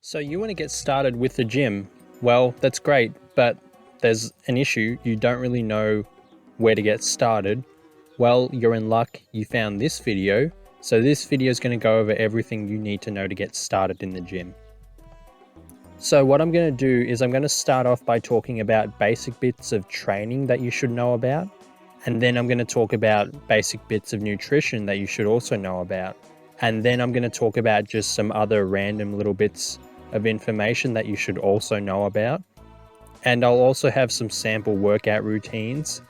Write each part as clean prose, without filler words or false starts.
So you want to get started with the gym? Well, that's great, but there's an issue. You don't really know where to get started. Well, you're in luck. You found this video. So this video is going to go over everything you need to know to get started in the gym. So what I'm going to do is I'm going to start off by talking about basic bits of training that you should know about. And then I'm going to talk about basic bits of nutrition that you should also know about. And then I'm going to talk about just some other random little bits of information that you should also know about. And I'll also have some sample workout routines.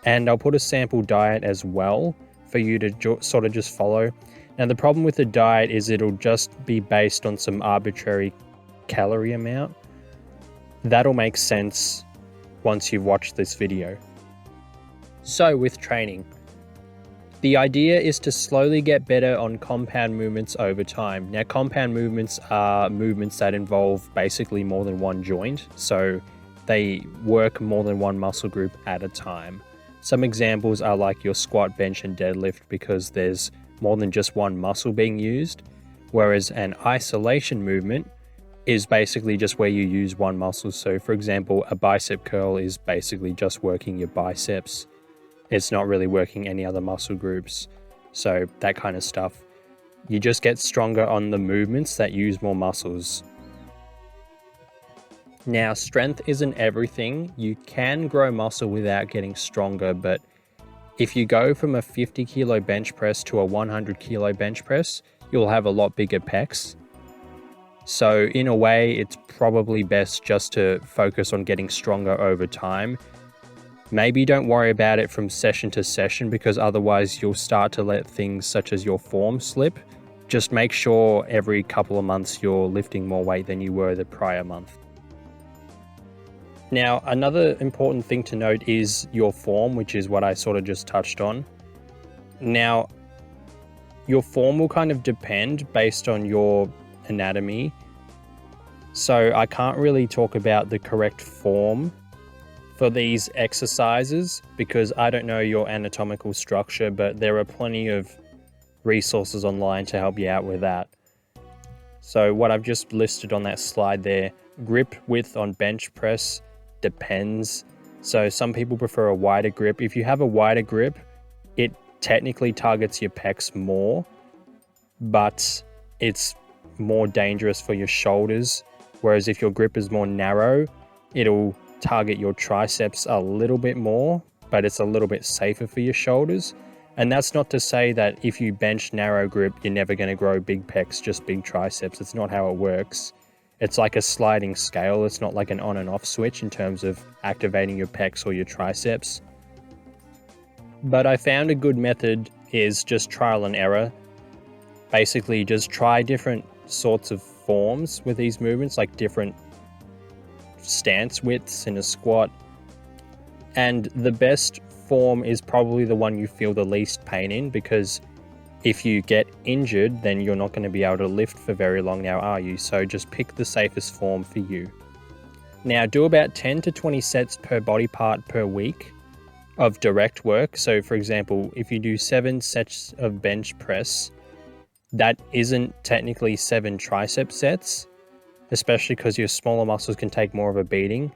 And I'll put a sample diet as well for you to sort of just follow. Now the problem with the diet is it'll just be based on some arbitrary calorie amount. That'll make sense once you've watched this video. So with training, the idea is to slowly get better on compound movements over time. Now compound movements are movements that involve basically more than one joint, so they work more than one muscle group at a time. Some examples are like your squat, bench and deadlift because there's more than just one muscle being used, whereas an isolation movement is basically just where you use one muscle. So for example, a bicep curl is basically just working your biceps. It's not really working any other muscle groups. So that kind of stuff. You just get stronger on the movements that use more muscles. Now, strength isn't everything. You can grow muscle without getting stronger, but if you go from a 50 kilo bench press to a 100 kilo bench press, you'll have a lot bigger pecs. So in a way, it's probably best just to focus on getting stronger over time. Maybe don't worry about it from session to session because otherwise you'll start to let things such as your form slip. Just make sure every couple of months you're lifting more weight than you were the prior month. Now, another important thing to note is your form, which is what I sort of just touched on. Now, your form will kind of depend based on your anatomy. So I can't really talk about the correct form for these exercises because I don't know your anatomical structure, but there are plenty of resources online to help you out with that. So what I've just listed on that slide there, grip width on bench press depends. So some people prefer a wider grip. If you have a wider grip, it technically targets your pecs more, but it's more dangerous for your shoulders. Whereas if your grip is more narrow, it'll target your triceps a little bit more, but it's a little bit safer for your shoulders. And that's not to say that if you bench narrow grip, you're never going to grow big pecs, just big triceps. It's not how it works. It's like a sliding scale. It's not like an on and off switch in terms of activating your pecs or your triceps. But I found a good method is just trial and error. Basically, just try different sorts of forms with these movements, like different stance widths in a squat. And the best form is probably the one you feel the least pain in, because if you get injured, then you're not going to be able to lift for very long now, are you? So just pick the safest form for you. Now do about 10 to 20 sets per body part per week of direct work. So for example, if you do 7 sets of bench press, that isn't technically 7 tricep sets, especially because your smaller muscles can take more of a beating.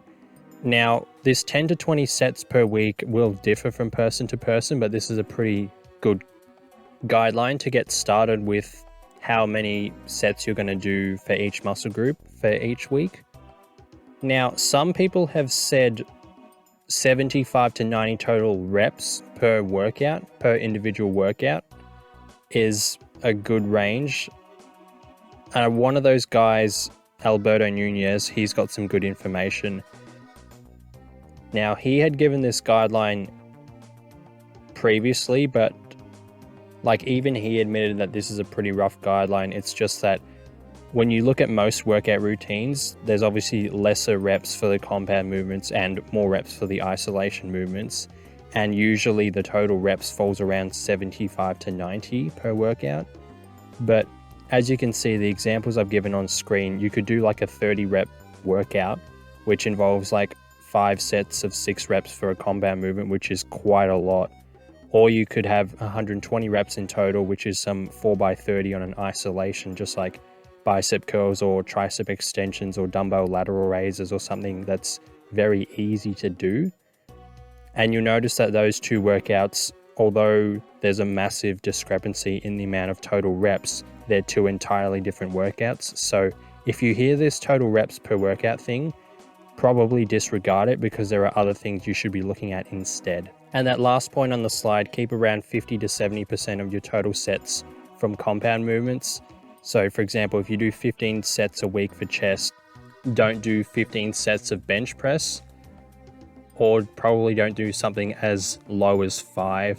Now, this 10 to 20 sets per week will differ from person to person, but this is a pretty good guideline to get started with how many sets you're going to do for each muscle group for each week. Now, some people have said 75 to 90 total reps per workout, per individual workout, is a good range. One of those guys, Alberto Nunez, he's got some good information. Now, he had given this guideline previously, but like even he admitted that this is a pretty rough guideline. It's just that when you look at most workout routines, there's obviously lesser reps for the compound movements and more reps for the isolation movements. And usually the total reps falls around 75 to 90 per workout. But as you can see, the examples I've given on screen, you could do like a 30 rep workout, which involves like 5 sets of 6 reps for a compound movement, which is quite a lot. Or you could have 120 reps in total, which is some 4x30 on an isolation, just like bicep curls or tricep extensions or dumbbell lateral raises or something that's very easy to do. And you'll notice that those two workouts, although there's a massive discrepancy in the amount of total reps, they're two entirely different workouts. So if you hear this total reps per workout thing, probably disregard it because there are other things you should be looking at instead. And that last point on the slide, keep around 50 to 70% of your total sets from compound movements. So for example, if you do 15 sets a week for chest, don't do 15 sets of bench press, or probably don't do something as low as 5,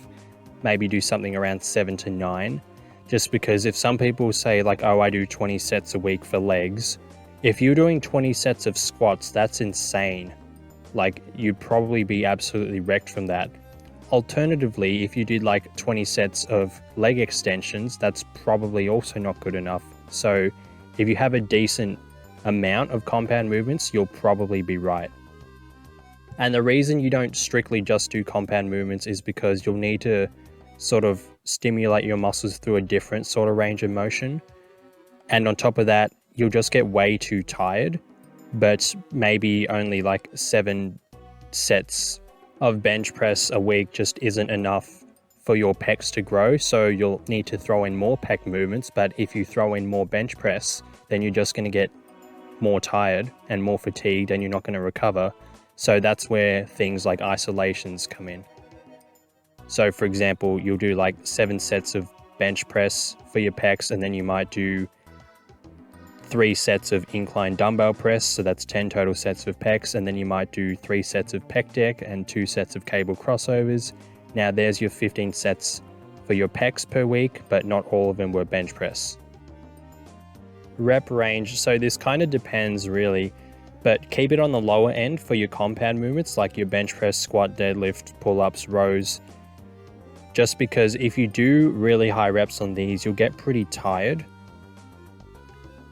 maybe do something around 7 to 9. Just because if some people say like, oh, I do 20 sets a week for legs, if you're doing 20 sets of squats, that's insane. Like, you'd probably be absolutely wrecked from that. Alternatively, if you did like 20 sets of leg extensions, that's probably also not good enough. So if you have a decent amount of compound movements, you'll probably be right. And the reason you don't strictly just do compound movements is because you'll need to sort of stimulate your muscles through a different sort of range of motion. And on top of that, you'll just get way too tired, but maybe only like 7 sets of bench press a week just isn't enough for your pecs to grow. So you'll need to throw in more pec movements. But if you throw in more bench press, then you're just going to get more tired and more fatigued and you're not going to recover. So that's where things like isolations come in. So for example, you'll do like 7 sets of bench press for your pecs, and then you might do 3 sets of incline dumbbell press. So that's 10 total sets of pecs. And then you might do 3 sets of pec deck and 2 sets of cable crossovers. Now there's your 15 sets for your pecs per week, but not all of them were bench press. Rep range. So this kind of depends really, but keep it on the lower end for your compound movements like your bench press, squat, deadlift, pull-ups, rows. Just because if you do really high reps on these, you'll get pretty tired.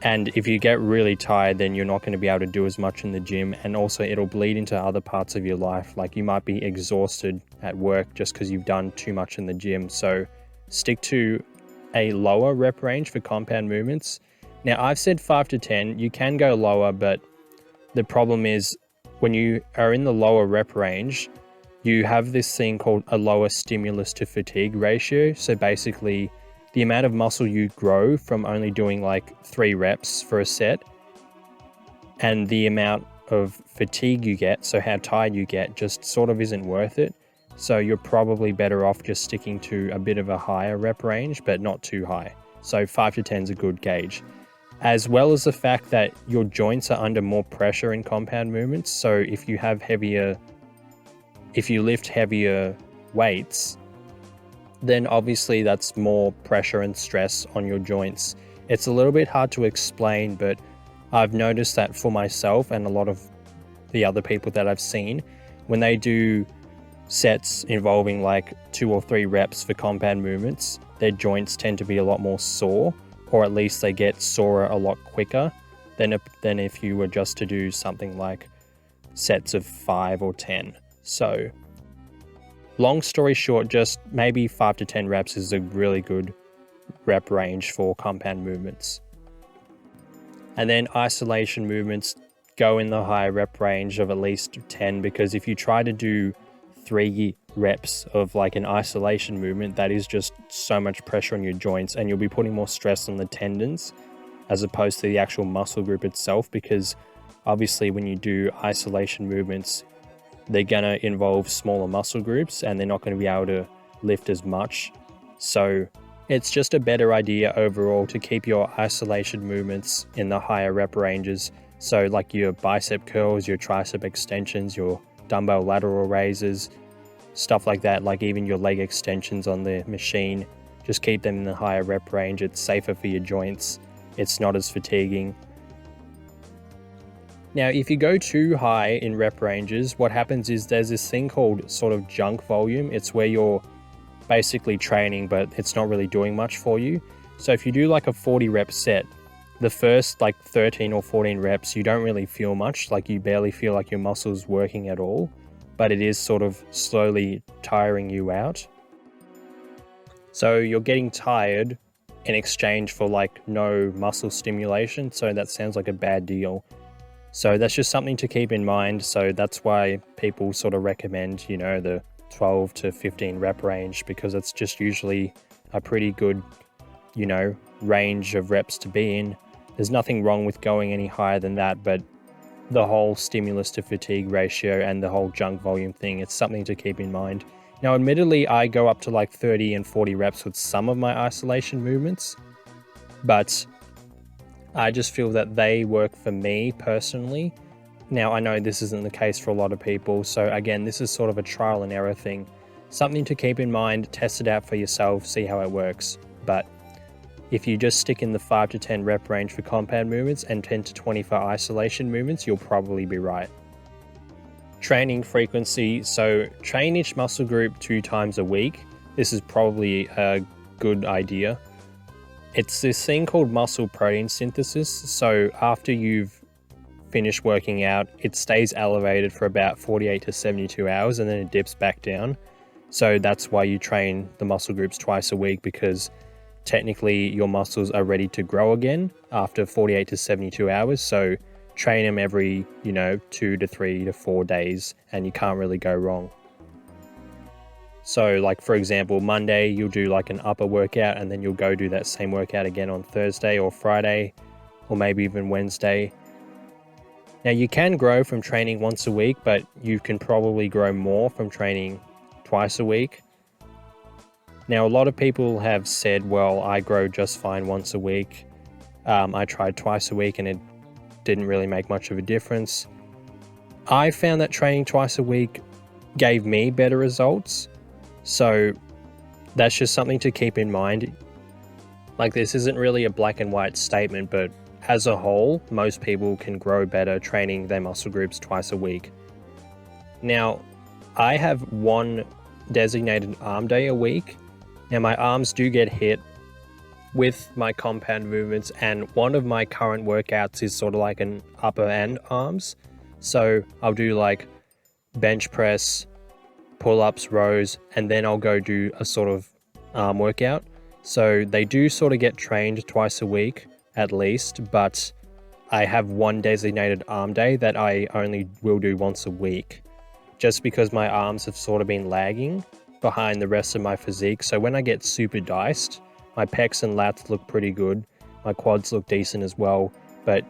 And if you get really tired, then you're not going to be able to do as much in the gym. And also it'll bleed into other parts of your life. Like you might be exhausted at work just because you've done too much in the gym. So stick to a lower rep range for compound movements. Now I've said 5 to 10, you can go lower, but the problem is when you are in the lower rep range, you have this thing called a lower stimulus to fatigue ratio. So basically the amount of muscle you grow from only doing like 3 reps for a set and the amount of fatigue you get, so how tired you get, just sort of isn't worth it. So you're probably better off just sticking to a bit of a higher rep range, but not too high. So 5 to 10 is a good gauge. As well as the fact that your joints are under more pressure in compound movements. So if you lift heavier weights, then obviously that's more pressure and stress on your joints. It's a little bit hard to explain, but I've noticed that for myself and a lot of the other people that I've seen, when they do sets involving like 2 or 3 reps for compound movements, their joints tend to be a lot more sore, or at least they get sorer a lot quicker than if you were just to do something like sets of 5 or 10. So long story short, just maybe 5 to 10 reps is a really good rep range for compound movements. And then isolation movements go in the high rep range of at least 10, because if you try to do 3 reps of like an isolation movement, that is just so much pressure on your joints, and you'll be putting more stress on the tendons as opposed to the actual muscle group itself, because obviously when you do isolation movements, they're going to involve smaller muscle groups and they're not going to be able to lift as much. So it's just a better idea overall to keep your isolation movements in the higher rep ranges. So like your bicep curls, your tricep extensions, your dumbbell lateral raises, stuff like that, like even your leg extensions on the machine, just keep them in the higher rep range. It's safer for your joints. It's not as fatiguing. Now, if you go too high in rep ranges, what happens is there's this thing called sort of junk volume. It's where you're basically training, but it's not really doing much for you. So if you do like a 40 rep set, the first like 13 or 14 reps, you don't really feel much, like you barely feel like your muscles working at all, but it is sort of slowly tiring you out. So you're getting tired in exchange for like no muscle stimulation. So that sounds like a bad deal. So that's just something to keep in mind. So that's why people sort of recommend, you know, the 12 to 15 rep range, because it's just usually a pretty good, you know, range of reps to be in. There's nothing wrong with going any higher than that, but the whole stimulus to fatigue ratio and the whole junk volume thing, it's something to keep in mind. Now, admittedly, I go up to like 30 and 40 reps with some of my isolation movements, but I just feel that they work for me personally. Now, I know this isn't the case for a lot of people, so again, this is sort of a trial and error thing. Something to keep in mind, test it out for yourself, see how it works. But if you just stick in the 5 to 10 rep range for compound movements and 10 to 20 for isolation movements, you'll probably be right. Training frequency. So train each muscle group 2 times a week. This is probably a good idea. It's this thing called muscle protein synthesis. So after you've finished working out, it stays elevated for about 48 to 72 hours and then it dips back down. So that's why you train the muscle groups twice a week, because technically your muscles are ready to grow again after 48 to 72 hours. So train them every, 2 to 3 to 4 days and you can't really go wrong. So like, for example, Monday, you'll do like an upper workout and then you'll go do that same workout again on Thursday or Friday, or maybe even Wednesday. Now you can grow from training once a week, but you can probably grow more from training twice a week. Now, a lot of people have said, well, I grow just fine once a week. I tried twice a week and it didn't really make much of a difference. I found that training twice a week gave me better results. So that's just something to keep in mind. Like, this isn't really a black and white statement, but as a whole, most people can grow better training their muscle groups twice a week. Now, I have one designated arm day a week. Now, my arms do get hit with my compound movements, and one of my current workouts is sort of like an upper end arms. So I'll do like bench press, pull-ups, rows, and then I'll go do a sort of arm workout. So they do sort of get trained twice a week at least, but I have one designated arm day that I only will do once a week, just because my arms have sort of been lagging behind the rest of my physique. So when I get super diced, my pecs and lats look pretty good, my quads look decent as well, but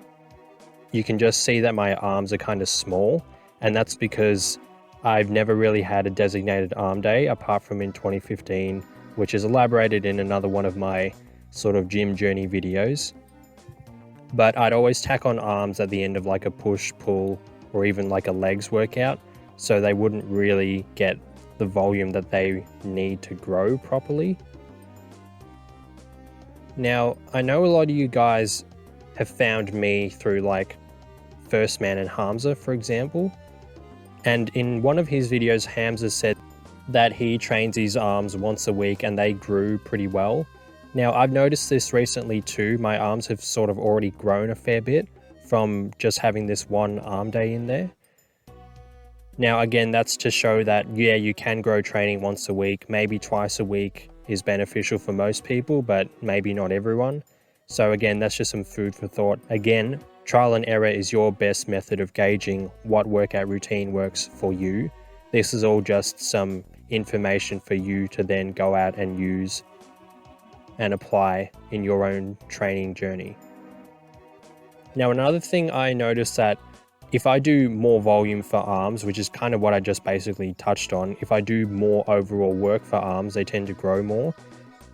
you can just see that my arms are kind of small, and that's because I've never really had a designated arm day apart from in 2015, which is elaborated in another one of my sort of gym journey videos. But I'd always tack on arms at the end of like a push, pull, or even like a legs workout, so they wouldn't really get the volume that they need to grow properly. Now, I know a lot of you guys have found me through like First Man and Hamza, for example. And in one of his videos, Hamza said that he trains his arms once a week and they grew pretty well. Now, I've noticed this recently too. My arms have sort of already grown a fair bit from just having this one arm day in there. Now, again, that's to show that, yeah, you can grow training once a week. Maybe twice a week is beneficial for most people, but maybe not everyone. So again, that's just some food for thought. Again, trial and error is your best method of gauging what workout routine works for you. This is all just some information for you to then go out and use and apply in your own training journey. Now, another thing I noticed that if I do more volume for arms, which is kind of what I just basically touched on, if I do more overall work for arms, they tend to grow more.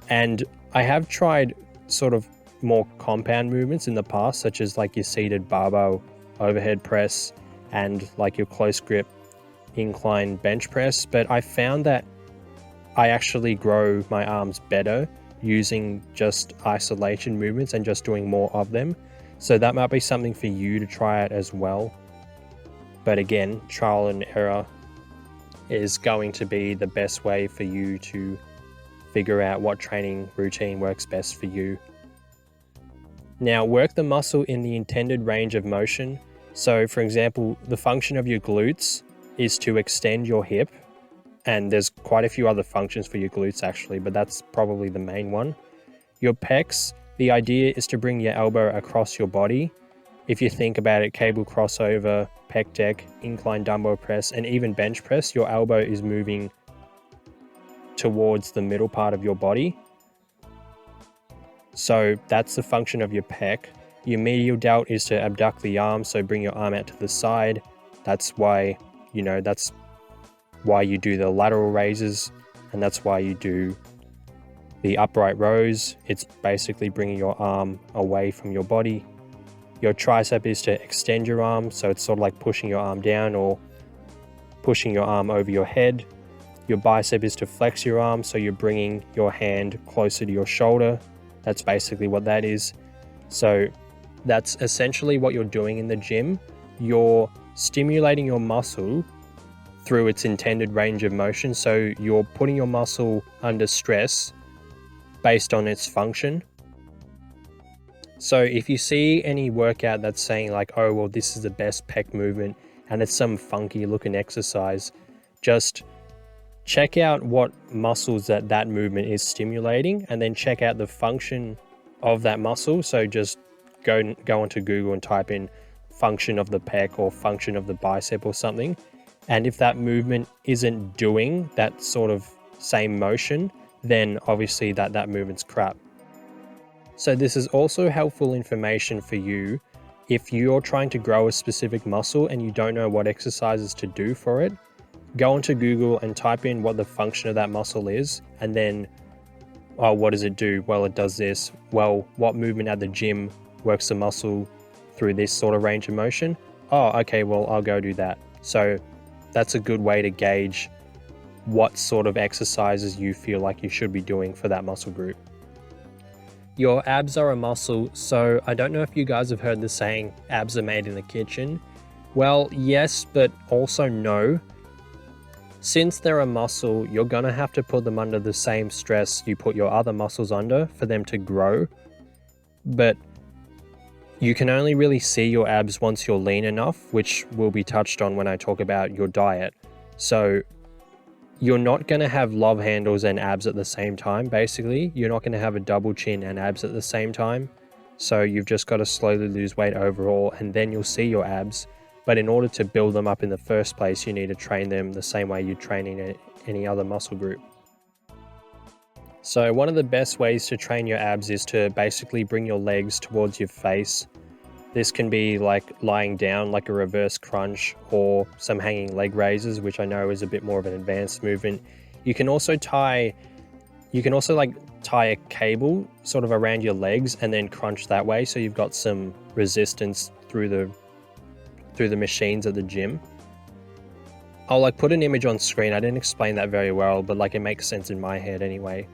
And I have tried sort of more compound movements in the past, such as like your seated barbell overhead press and like your close grip incline bench press, but I found that I actually grow my arms better using just isolation movements and just doing more of them. So that might be something for you to try out as well. But again, trial and error is going to be the best way for you to figure out what training routine works best for you. Now, work the muscle in the intended range of motion. So for example, the function of your glutes is to extend your hip, and there's quite a few other functions for your glutes actually, but that's probably the main one. Your pecs, the idea is to bring your elbow across your body. If you think about it, cable crossover, pec deck, incline dumbbell press, and even bench press, your elbow is moving towards the middle part of your body. So that's the function of your pec. Your medial delt is to abduct the arm, so bring your arm out to the side. That's why, that's why you do the lateral raises, and that's why you do the upright rows. It's basically bringing your arm away from your body. Your tricep is to extend your arm, so it's sort of like pushing your arm down or pushing your arm over your head. Your bicep is to flex your arm, so you're bringing your hand closer to your shoulder. That's basically what that is. So that's essentially what you're doing in the gym. You're stimulating your muscle through its intended range of motion. So you're putting your muscle under stress based on its function. So if you see any workout that's saying like, oh, well, this is the best pec movement and it's some funky looking exercise, just check out what muscles that movement is stimulating and then check out the function of that muscle. So just go onto Google and type in function of the pec or function of the bicep or something. And if that movement isn't doing that sort of same motion, then obviously that movement's crap. So this is also helpful information for you if you're trying to grow a specific muscle and you don't know what exercises to do for it. Go onto Google and type in what the function of that muscle is, and then, oh, what does it do? Well, it does this. Well, what movement at the gym works the muscle through this sort of range of motion? Oh, okay, well, I'll go do that. So that's a good way to gauge what sort of exercises you feel like you should be doing for that muscle group. Your abs are a muscle, so I don't know if you guys have heard the saying, abs are made in the kitchen. Well, yes, but also no. Since they're a muscle, you're gonna have to put them under the same stress you put your other muscles under for them to grow. But you can only really see your abs once you're lean enough, which will be touched on when I talk about your diet. So you're not going to have love handles and abs at the same time, basically. You're not going to have a double chin and abs at the same time. So you've just got to slowly lose weight overall, and then you'll see your abs. But in order to build them up in the first place, you need to train them the same way you'd train in any other muscle group. So one of the best ways to train your abs is to basically bring your legs towards your face. This can be like lying down, like a reverse crunch, or some hanging leg raises, which I know is a bit more of an advanced movement. You can also tie a cable sort of around your legs and then crunch that way, so you've got some resistance through the machines at the gym. I'll put an image on screen. I didn't explain that very well, but it makes sense in my head anyway.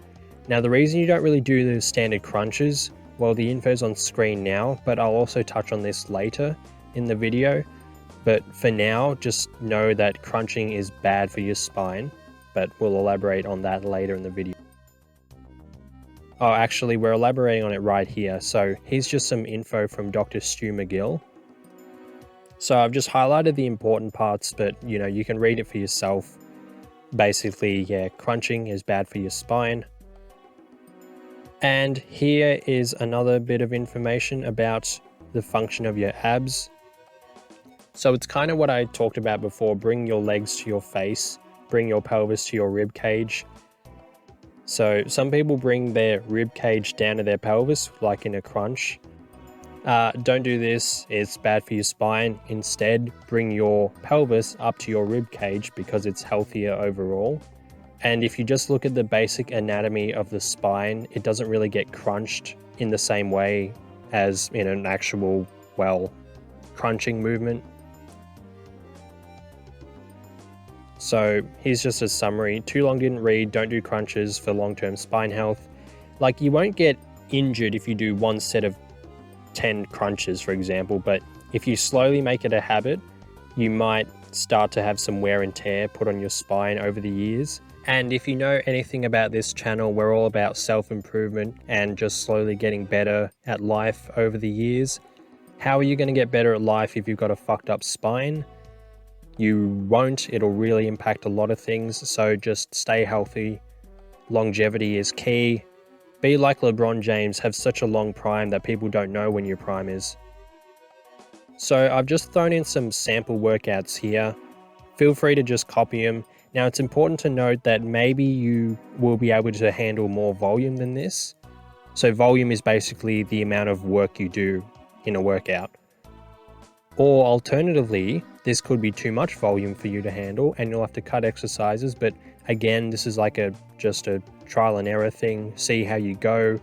Now, the reason you don't really do the standard crunches, well, the info's on screen now, but I'll also touch on this later in the video. But for now, just know that crunching is bad for your spine, but we'll elaborate on that later in the video. Oh, actually, we're elaborating on it right here. So here's just some info from Dr. Stu McGill. So I've just highlighted the important parts, but you can read it for yourself. Basically, yeah, crunching is bad for your spine. And here is another bit of information about the function of your abs. So it's kind of what I talked about before. Bring your legs to your face, bring your pelvis to your rib cage. So some people bring their rib cage down to their pelvis, like in a crunch. Don't do this, it's bad for your spine. Instead, bring your pelvis up to your rib cage because it's healthier overall. And if you just look at the basic anatomy of the spine, it doesn't really get crunched in the same way as in an actual, crunching movement. So here's just a summary. Too long didn't read, don't do crunches for long-term spine health. You won't get injured if you do one set of 10 crunches, for example, but if you slowly make it a habit, you might start to have some wear and tear put on your spine over the years. And if you know anything about this channel, we're all about self-improvement and just slowly getting better at life over the years. How are you going to get better at life if you've got a fucked up spine? You won't. It'll really impact a lot of things. So just stay healthy. Longevity is key. Be like LeBron James, have such a long prime that people don't know when your prime is. So I've just thrown in some sample workouts here. Feel free to just copy them. Now it's important to note that maybe you will be able to handle more volume than this. So volume is basically the amount of work you do in a workout. Or alternatively, this could be too much volume for you to handle and you'll have to cut exercises. But again, this is like just a trial and error thing. See how you go.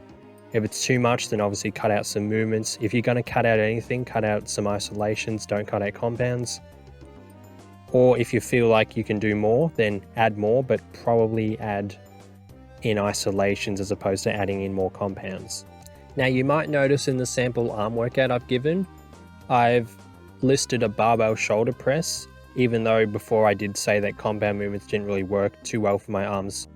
If it's too much, then obviously cut out some movements. If you're going to cut out anything, cut out some isolations, don't cut out compounds. Or if you feel like you can do more, then add more, but probably add in isolations as opposed to adding in more compounds. Now you might notice in the sample arm workout I've given, I've listed a barbell shoulder press, even though before I did say that compound movements didn't really work too well for my arms.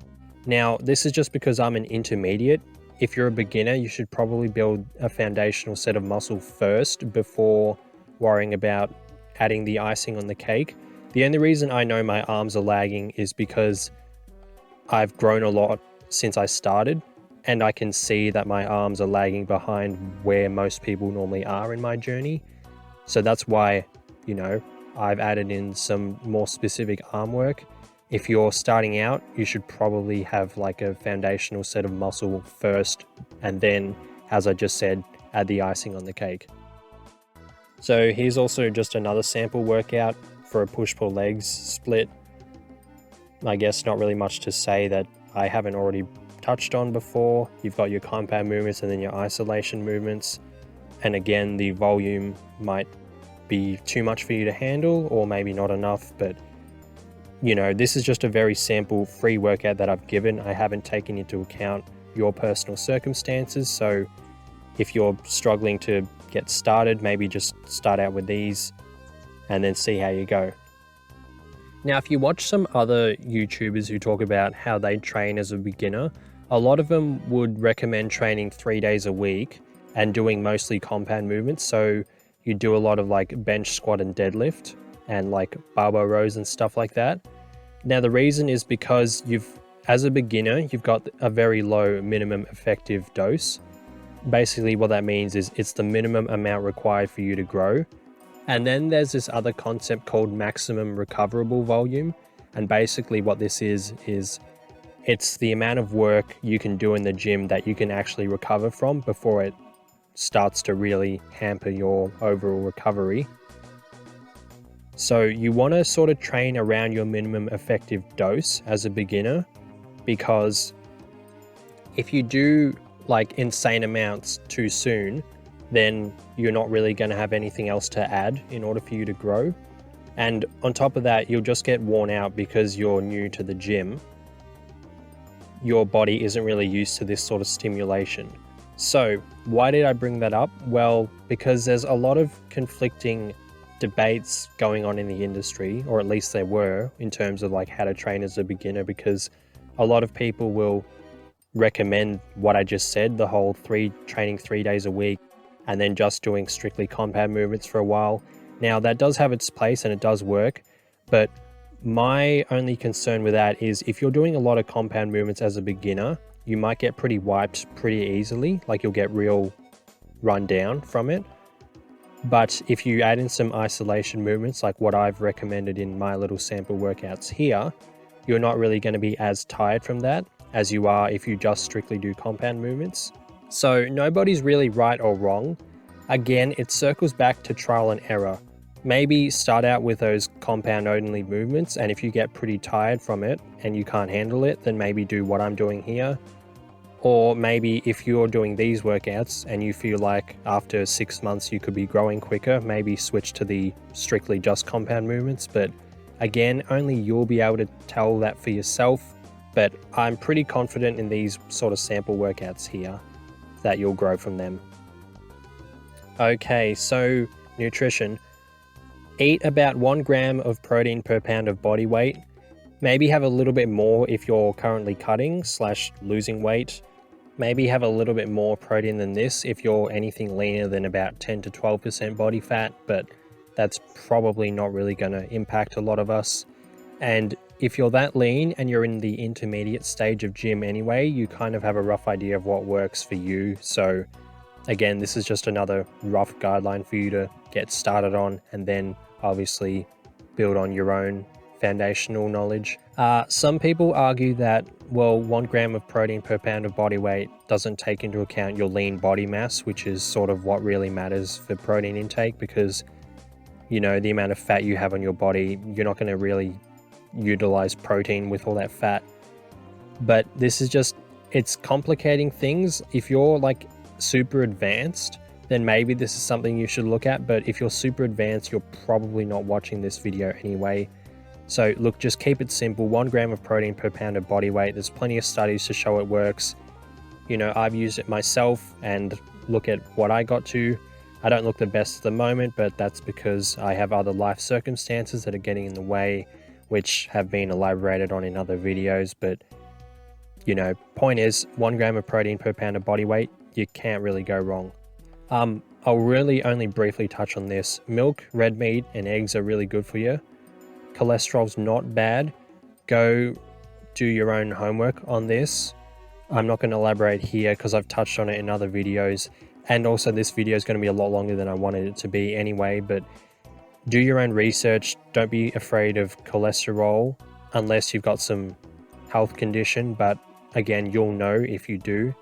Now this is just because I'm an intermediate. If you're a beginner, you should probably build a foundational set of muscle first before worrying about adding the icing on the cake. The only reason I know my arms are lagging is because I've grown a lot since I started, and I can see that my arms are lagging behind where most people normally are in my journey. So that's why, I've added in some more specific arm work. If you're starting out, you should probably have like a foundational set of muscle first, and then, as I just said, add the icing on the cake. So here's also just another sample workout for a push-pull legs split. I guess not really much to say that I haven't already touched on before. You've got your compound movements and then your isolation movements. And again, the volume might be too much for you to handle, or maybe not enough, but this is just a very sample free workout that I've given. I haven't taken into account your personal circumstances. So if you're struggling to get started, maybe just start out with these and then see how you go. Now, if you watch some other YouTubers who talk about how they train as a beginner, a lot of them would recommend training 3 days a week and doing mostly compound movements. So you do a lot of like bench, squat and deadlift and like barbell rows and stuff like that. Now, the reason is because as a beginner, you've got a very low minimum effective dose. Basically what that means is it's the minimum amount required for you to grow. And then there's this other concept called maximum recoverable volume. And basically what this is it's the amount of work you can do in the gym that you can actually recover from before it starts to really hamper your overall recovery. So you want to sort of train around your minimum effective dose as a beginner, because if you do like insane amounts too soon, then you're not really going to have anything else to add in order for you to grow. And on top of that, you'll just get worn out because you're new to the gym. Your body isn't really used to this sort of stimulation. So why did I bring that up? Well, because there's a lot of conflicting debates going on in the industry, or at least there were, in terms of like how to train as a beginner, because a lot of people will recommend what I just said, the whole training 3 days a week and then just doing strictly compound movements for a while. Now that does have its place and it does work, but my only concern with that is if you're doing a lot of compound movements as a beginner, you might get pretty wiped pretty easily, like you'll get real run down from it. But if you add in some isolation movements like what I've recommended in my little sample workouts here, you're not really going to be as tired from that as you are if you just strictly do compound movements. So nobody's really right or wrong. Again, it circles back to trial and error. Maybe start out with those compound only movements, and if you get pretty tired from it and you can't handle it, then maybe do what I'm doing here. Or maybe if you're doing these workouts and you feel like after 6 months you could be growing quicker, maybe switch to the strictly just compound movements. But again, only you'll be able to tell that for yourself. But I'm pretty confident in these sort of sample workouts here that you'll grow from them. Okay, so nutrition. Eat about 1 gram of protein per pound of body weight. Maybe have a little bit more if you're currently cutting / losing weight. Maybe have a little bit more protein than this if you're anything leaner than about 10 to 12% body fat, but that's probably not really going to impact a lot of us. And if you're that lean and you're in the intermediate stage of gym anyway, you kind of have a rough idea of what works for you. So again, this is just another rough guideline for you to get started on, and then obviously build on your own foundational knowledge. Some people argue that, well, 1 gram of protein per pound of body weight doesn't take into account your lean body mass, which is sort of what really matters for protein intake, because, you know, the amount of fat you have on your body, you're not going to really utilize protein with all that fat. But this is just, it's complicating things. If you're like super advanced, then maybe this is something you should look at. But if you're super advanced, you're probably not watching this video anyway. So look, just keep it simple. 1 gram of protein per pound of body weight. There's plenty of studies to show it works. You know, I've used it myself, and look at what I got to. I don't look the best at the moment, but that's because I have other life circumstances that are getting in the way, which have been elaborated on in other videos. But, you know, point is, 1 gram of protein per pound of body weight, you can't really go wrong. I'll really only briefly touch on this. Milk, red meat, and eggs are really good for you. Cholesterol's not bad. Go do your own homework on this. I'm not going to elaborate here because I've touched on it in other videos. And also this video is going to be a lot longer than I wanted it to be anyway, but do your own research. Don't be afraid of cholesterol unless you've got some health condition, but again, you'll know if you do.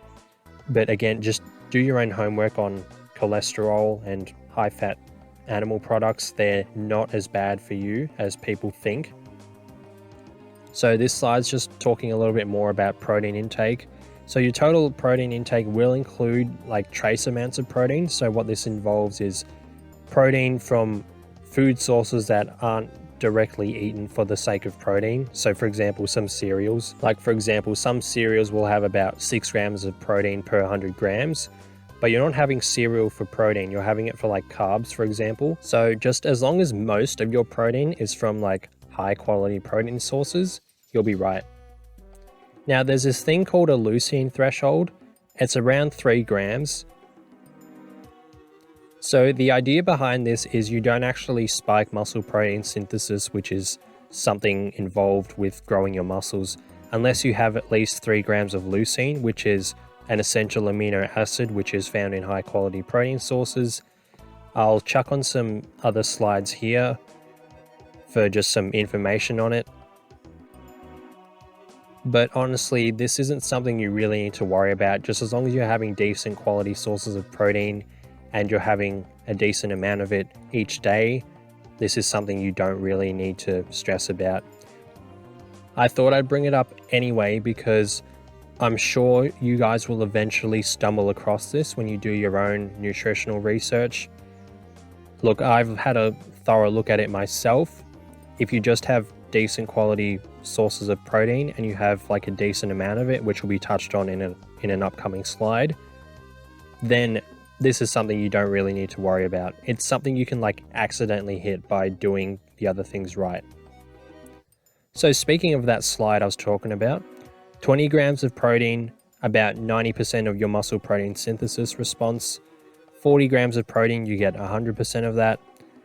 But again, just do your own homework on cholesterol and high fat animal products. They're not as bad for you as people think. So this slide's just talking a little bit more about protein intake. So your total protein intake will include like trace amounts of protein. So what this involves is protein from food sources that aren't directly eaten for the sake of protein. So for example, some cereals, some cereals will have about 6 grams of protein per 100 grams, but you're not having cereal for protein, you're having it for like carbs, for example. So just as long as most of your protein is from like high quality protein sources, you'll be right. Now there's this thing called a leucine threshold. It's around 3 grams. So the idea behind this is you don't actually spike muscle protein synthesis, which is something involved with growing your muscles, unless you have at least 3 grams of leucine, which is an essential amino acid which is found in high quality protein sources. I'll chuck on some other slides here for just some information on it. But honestly, this isn't something you really need to worry about. Just as long as you're having decent quality sources of protein and you're having a decent amount of it each day, this is something you don't really need to stress about. I thought I'd bring it up anyway because I'm sure you guys will eventually stumble across this when you do your own nutritional research. Look, I've had a thorough look at it myself. If you just have decent quality sources of protein and you have like a decent amount of it, which will be touched on in an upcoming slide, then this is something you don't really need to worry about. It's something you can like accidentally hit by doing the other things right. So speaking of that slide I was talking about, 20 grams of protein, about 90% of your muscle protein synthesis response. 40 grams of protein, you get 100% of that.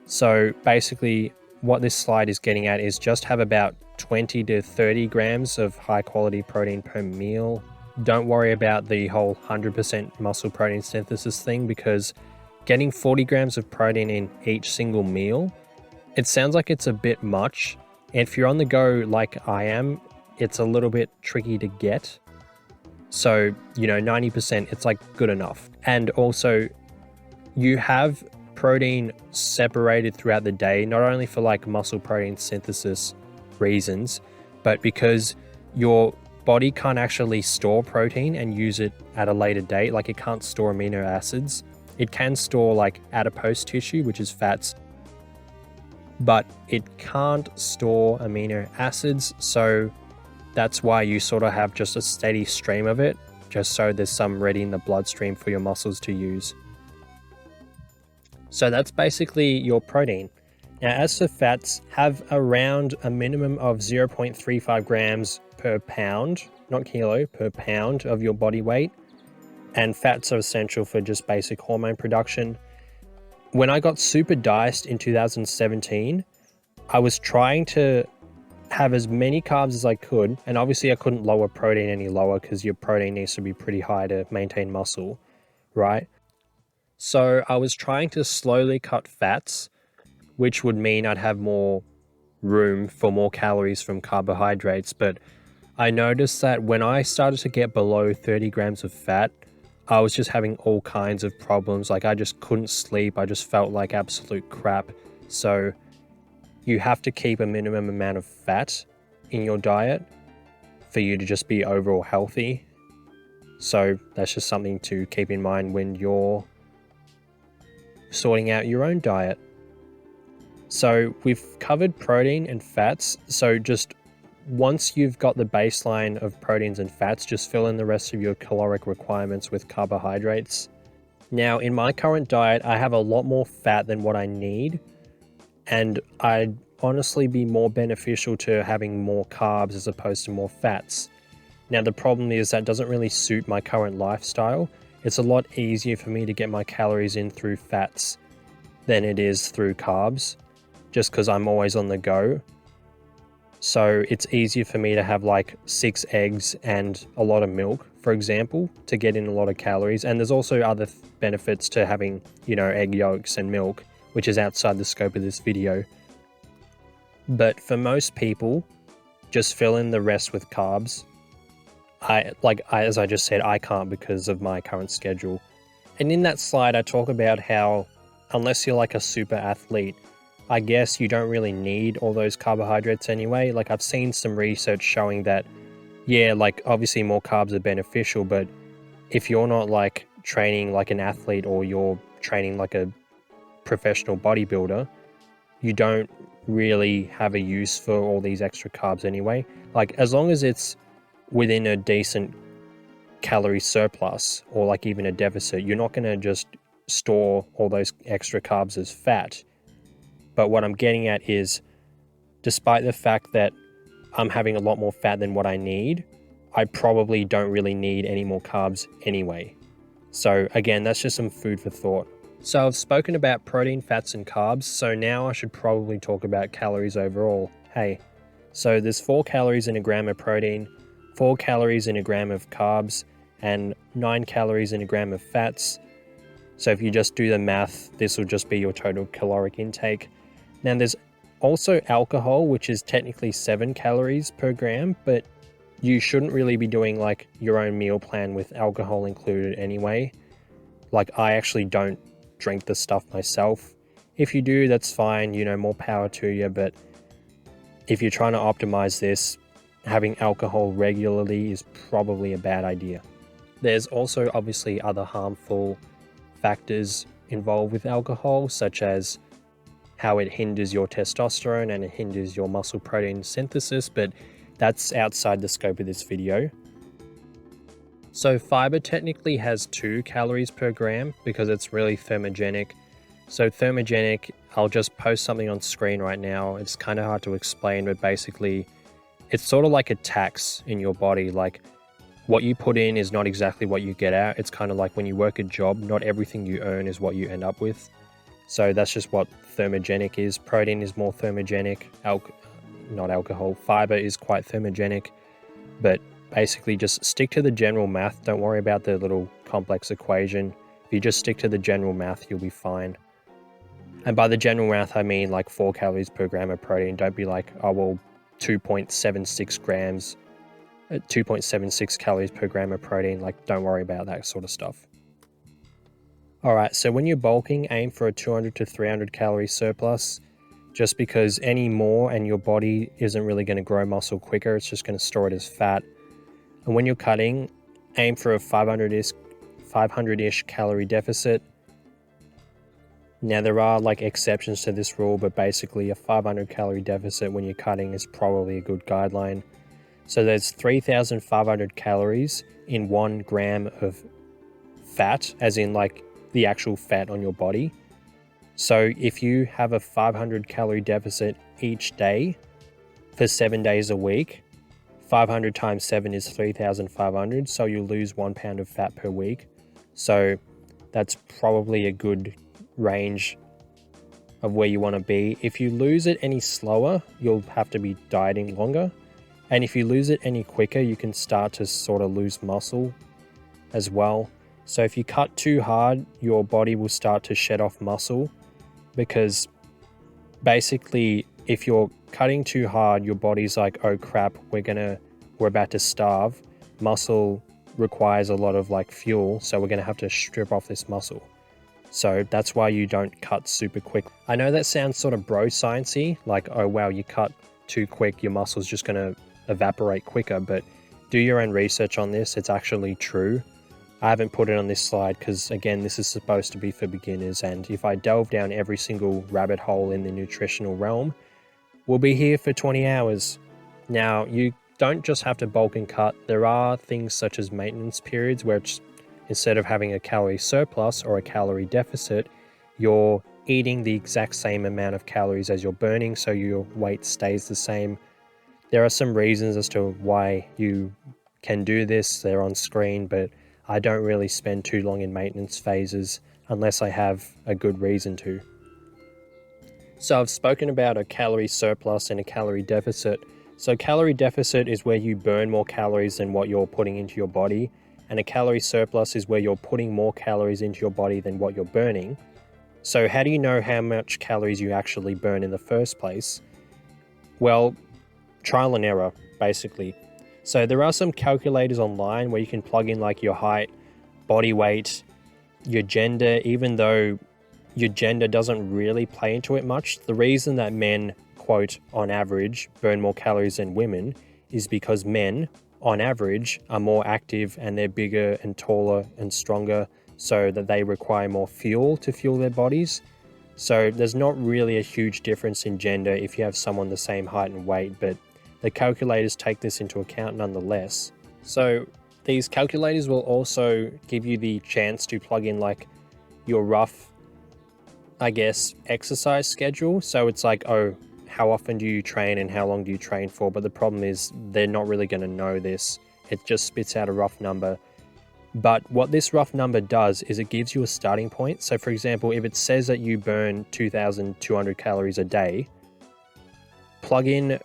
So basically what this slide is getting at is just have about 20 to 30 grams of high quality protein per meal. Don't worry about the whole 100% muscle protein synthesis thing, because getting 40 grams of protein in each single meal, it sounds like it's a bit much. If you're on the go like I am, it's a little bit tricky to get. So, you know, 90%, it's like good enough. And also you have protein separated throughout the day, not only for like muscle protein synthesis reasons, but because your body can't actually store protein and use it at a later date. Like it can't store amino acids. It can store like adipose tissue, which is fats, but it can't store amino acids. So that's why you sort of have just a steady stream of it, just so there's some ready in the bloodstream for your muscles to use. So that's basically your protein. Now, as for fats, have around a minimum of 0.35 grams per pound, not kilo, per pound of your body weight. And fats are essential for just basic hormone production. When I got super diced in 2017, I was trying to have as many carbs as I could, and obviously I couldn't lower protein any lower because your protein needs to be pretty high to maintain muscle, right? So I was trying to slowly cut fats, which would mean I'd have more room for more calories from carbohydrates, but I noticed that when I started to get below 30 grams of fat, I was just having all kinds of problems. Like I just couldn't sleep. I just felt like absolute crap. So you have to keep a minimum amount of fat in your diet for you to just be overall healthy. So that's just something to keep in mind when you're sorting out your own diet. So we've covered protein and fats. So just once you've got the baseline of proteins and fats, just fill in the rest of your caloric requirements with carbohydrates. Now, in my current diet, I have a lot more fat than what I need, and I'd honestly be more beneficial to having more carbs as opposed to more fats. Now, the problem is that doesn't really suit my current lifestyle. It's a lot easier for me to get my calories in through fats than it is through carbs, just because I'm always on the go. So it's easier for me to have like 6 eggs and a lot of milk, for example, to get in a lot of calories. And there's also other benefits to having, egg yolks and milk, which is outside the scope of this video. But for most people, just fill in the rest with carbs. As I just said, I can't because of my current schedule. And in that slide, I talk about how unless you're like a super athlete, I guess you don't really need all those carbohydrates anyway. Like I've seen some research showing that, yeah, like obviously more carbs are beneficial, but if you're not like training like an athlete or you're training like a professional bodybuilder, you don't really have a use for all these extra carbs anyway. Like as long as it's within a decent calorie surplus or like even a deficit, you're not going to just store all those extra carbs as fat. But what I'm getting at is, despite the fact that I'm having a lot more fat than what I need, I probably don't really need any more carbs anyway. So again, that's just some food for thought. So I've spoken about protein, fats, and carbs, so now I should probably talk about calories overall. Hey, so there's 4 calories in a gram of protein, 4 calories in a gram of carbs, and 9 calories in a gram of fats. So if you just do the math, this will just be your total caloric intake. Now there's also alcohol, which is technically 7 calories per gram, but you shouldn't really be doing like your own meal plan with alcohol included anyway. Like I actually don't drink the stuff myself. If you do, that's fine, more power to you, but if you're trying to optimize this, having alcohol regularly is probably a bad idea. There's also obviously other harmful factors involved with alcohol, such as how it hinders your testosterone and it hinders your muscle protein synthesis, but that's outside the scope of this video. So fiber technically has 2 calories per gram because it's really thermogenic. So thermogenic, I'll just post something on screen right now. It's kind of hard to explain, but basically it's sort of like a tax in your body. Like what you put in is not exactly what you get out. It's kind of like when you work a job, not everything you earn is what you end up with. So that's just what thermogenic is. Protein is more thermogenic. Not alcohol. Fiber is quite thermogenic, but basically just stick to the general math. Don't worry about the little complex equation. If you just stick to the general math, you'll be fine. And by the general math, I mean like 4 calories per gram of protein. Don't be like, oh, well, 2.76 grams, 2.76 calories per gram of protein. Like, don't worry about that sort of stuff. All right, so when you're bulking, aim for a 200 to 300 calorie surplus, just because any more and your body isn't really going to grow muscle quicker. It's just going to store it as fat. And when you're cutting, aim for a 500-ish calorie deficit. Now there are like exceptions to this rule, but basically a 500 calorie deficit when you're cutting is probably a good guideline. So there's 3,500 calories in 1 gram of fat, as in like the actual fat on your body. So if you have a 500 calorie deficit each day for 7 days a week, 500 times 7 is 3,500. So you lose 1 pound of fat per week. So that's probably a good range of where you want to be. If you lose it any slower, you'll have to be dieting longer. And if you lose it any quicker, you can start to sort of lose muscle as well. So if you cut too hard, your body will start to shed off muscle, because basically if you're cutting too hard, your body's like, oh crap, we're about to starve. Muscle requires a lot of like fuel, so we're going to have to strip off this muscle. So that's why you don't cut super quick. I know that sounds sort of bro sciencey, like, oh wow, you cut too quick, your muscle's just going to evaporate quicker, but do your own research on this. It's actually true. I haven't put it on this slide because, again, this is supposed to be for beginners, and if I delve down every single rabbit hole in the nutritional realm, we'll be here for 20 hours. Now, you don't just have to bulk and cut. There are things such as maintenance periods where instead of having a calorie surplus or a calorie deficit, you're eating the exact same amount of calories as you're burning, so your weight stays the same. There are some reasons as to why you can do this. They're on screen, but I don't really spend too long in maintenance phases unless I have a good reason to. So I've spoken about a calorie surplus and a calorie deficit. So calorie deficit is where you burn more calories than what you're putting into your body, and a calorie surplus is where you're putting more calories into your body than what you're burning. So how do you know how much calories you actually burn in the first place? Well, trial and error, basically. So there are some calculators online where you can plug in like your height, body weight, your gender, even though your gender doesn't really play into it much. The reason that men, quote, on average, burn more calories than women is because men, on average, are more active and they're bigger and taller and stronger, so that they require more fuel to fuel their bodies. So there's not really a huge difference in gender if you have someone the same height and weight, but the calculators take this into account nonetheless. So these calculators will also give you the chance to plug in like your rough, I guess, exercise schedule. So it's like, oh, how often do you train and how long do you train for? But the problem is they're not really going to know this. It just spits out a rough number. But what this rough number does is it gives you a starting point. So for example, if it says that you burn 2,200 calories a day, plug in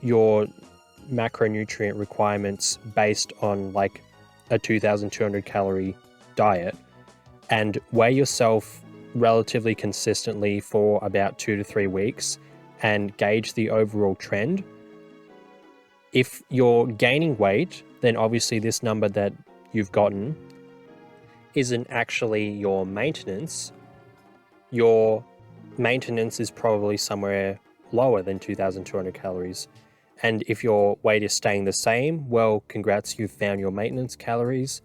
your macronutrient requirements based on like a 2,200 calorie diet and weigh yourself relatively consistently for about 2 to 3 weeks and gauge the overall trend. If you're gaining weight, then obviously this number that you've gotten isn't actually your maintenance. Your maintenance is probably somewhere lower than 2,200 calories. And if your weight is staying the same, well, congrats, you've found your maintenance calories.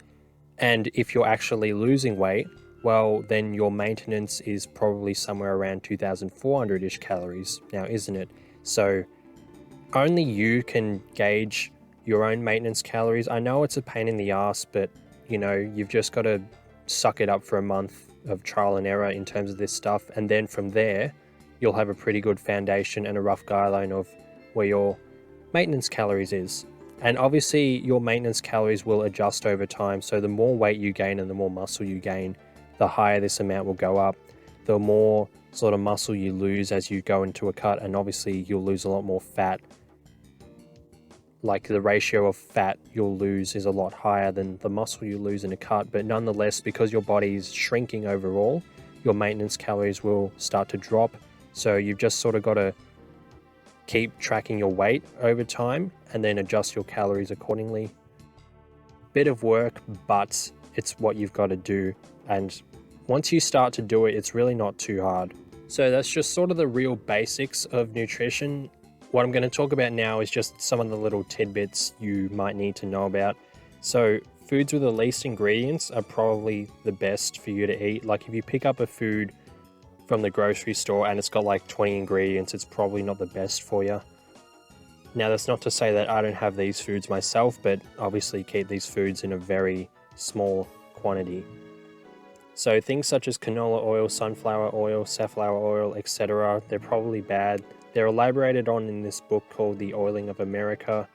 And if you're actually losing weight, well, then your maintenance is probably somewhere around 2,400-ish calories now, isn't it? So only you can gauge your own maintenance calories. I know it's a pain in the ass, but you know, you've just got to suck it up for a month of trial and error in terms of this stuff. And then from there, you'll have a pretty good foundation and a rough guideline of where your maintenance calories is. And obviously your maintenance calories will adjust over time. So the more weight you gain and the more muscle you gain, the higher this amount will go up. The more sort of muscle you lose as you go into a cut, and obviously you'll lose a lot more fat. Like the ratio of fat you'll lose is a lot higher than the muscle you lose in a cut, but nonetheless, because your body is shrinking overall, your maintenance calories will start to drop. So you've just sort of got to keep tracking your weight over time and then adjust your calories accordingly. Bit of work, but it's what you've got to do. And once you start to do it, it's really not too hard. So that's just sort of the real basics of nutrition. What I'm going to talk about now is just some of the little tidbits you might need to know about. So foods with the least ingredients are probably the best for you to eat. Like if you pick up a food from the grocery store and it's got like 20 ingredients, it's probably not the best for you. Now that's not to say that I don't have these foods myself, but obviously keep these foods in a very small quantity. So things such as canola oil, sunflower oil, safflower oil, etc., they're probably bad. They're elaborated on in this book called The Oiling of America.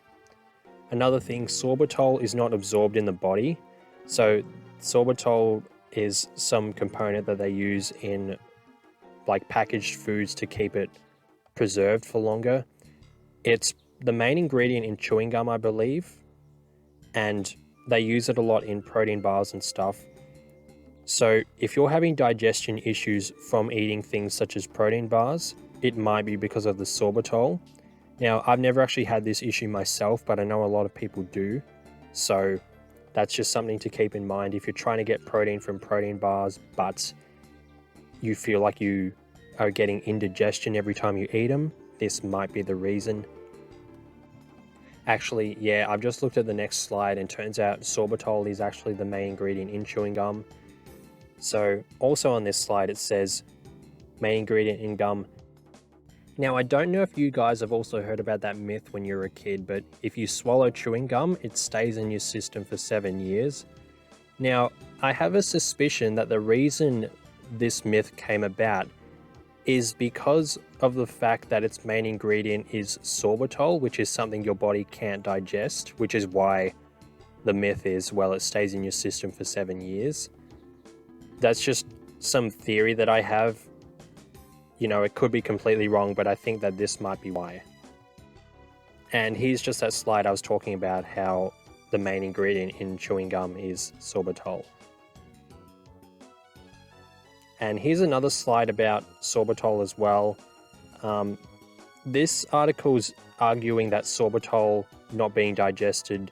Another thing, sorbitol is not absorbed in the body. So sorbitol is some component that they use in like packaged foods to keep it preserved for longer. It's the main ingredient in chewing gum, I believe, and they use it a lot in protein bars and stuff. So if you're having digestion issues from eating things such as protein bars, it might be because of the sorbitol. Now, I've never actually had this issue myself, but I know a lot of people do. So that's just something to keep in mind. If you're trying to get protein from protein bars, but you feel like you are getting indigestion every time you eat them, this might be the reason. Actually, yeah, I've just looked at the next slide and turns out sorbitol is actually the main ingredient in chewing gum. So also on this slide, it says main ingredient in gum. Now, I don't know if you guys have also heard about that myth when you're a kid, but if you swallow chewing gum, it stays in your system for 7 years. Now, I have a suspicion that the reason this myth came about is because of the fact that its main ingredient is sorbitol, which is something your body can't digest, which is why the myth is, well, it stays in your system for 7 years. That's just some theory that I have. You know, it could be completely wrong, but I think that this might be why. And here's just that slide I was talking about, how the main ingredient in chewing gum is sorbitol. And here's another slide about sorbitol as well. This article is arguing that sorbitol not being digested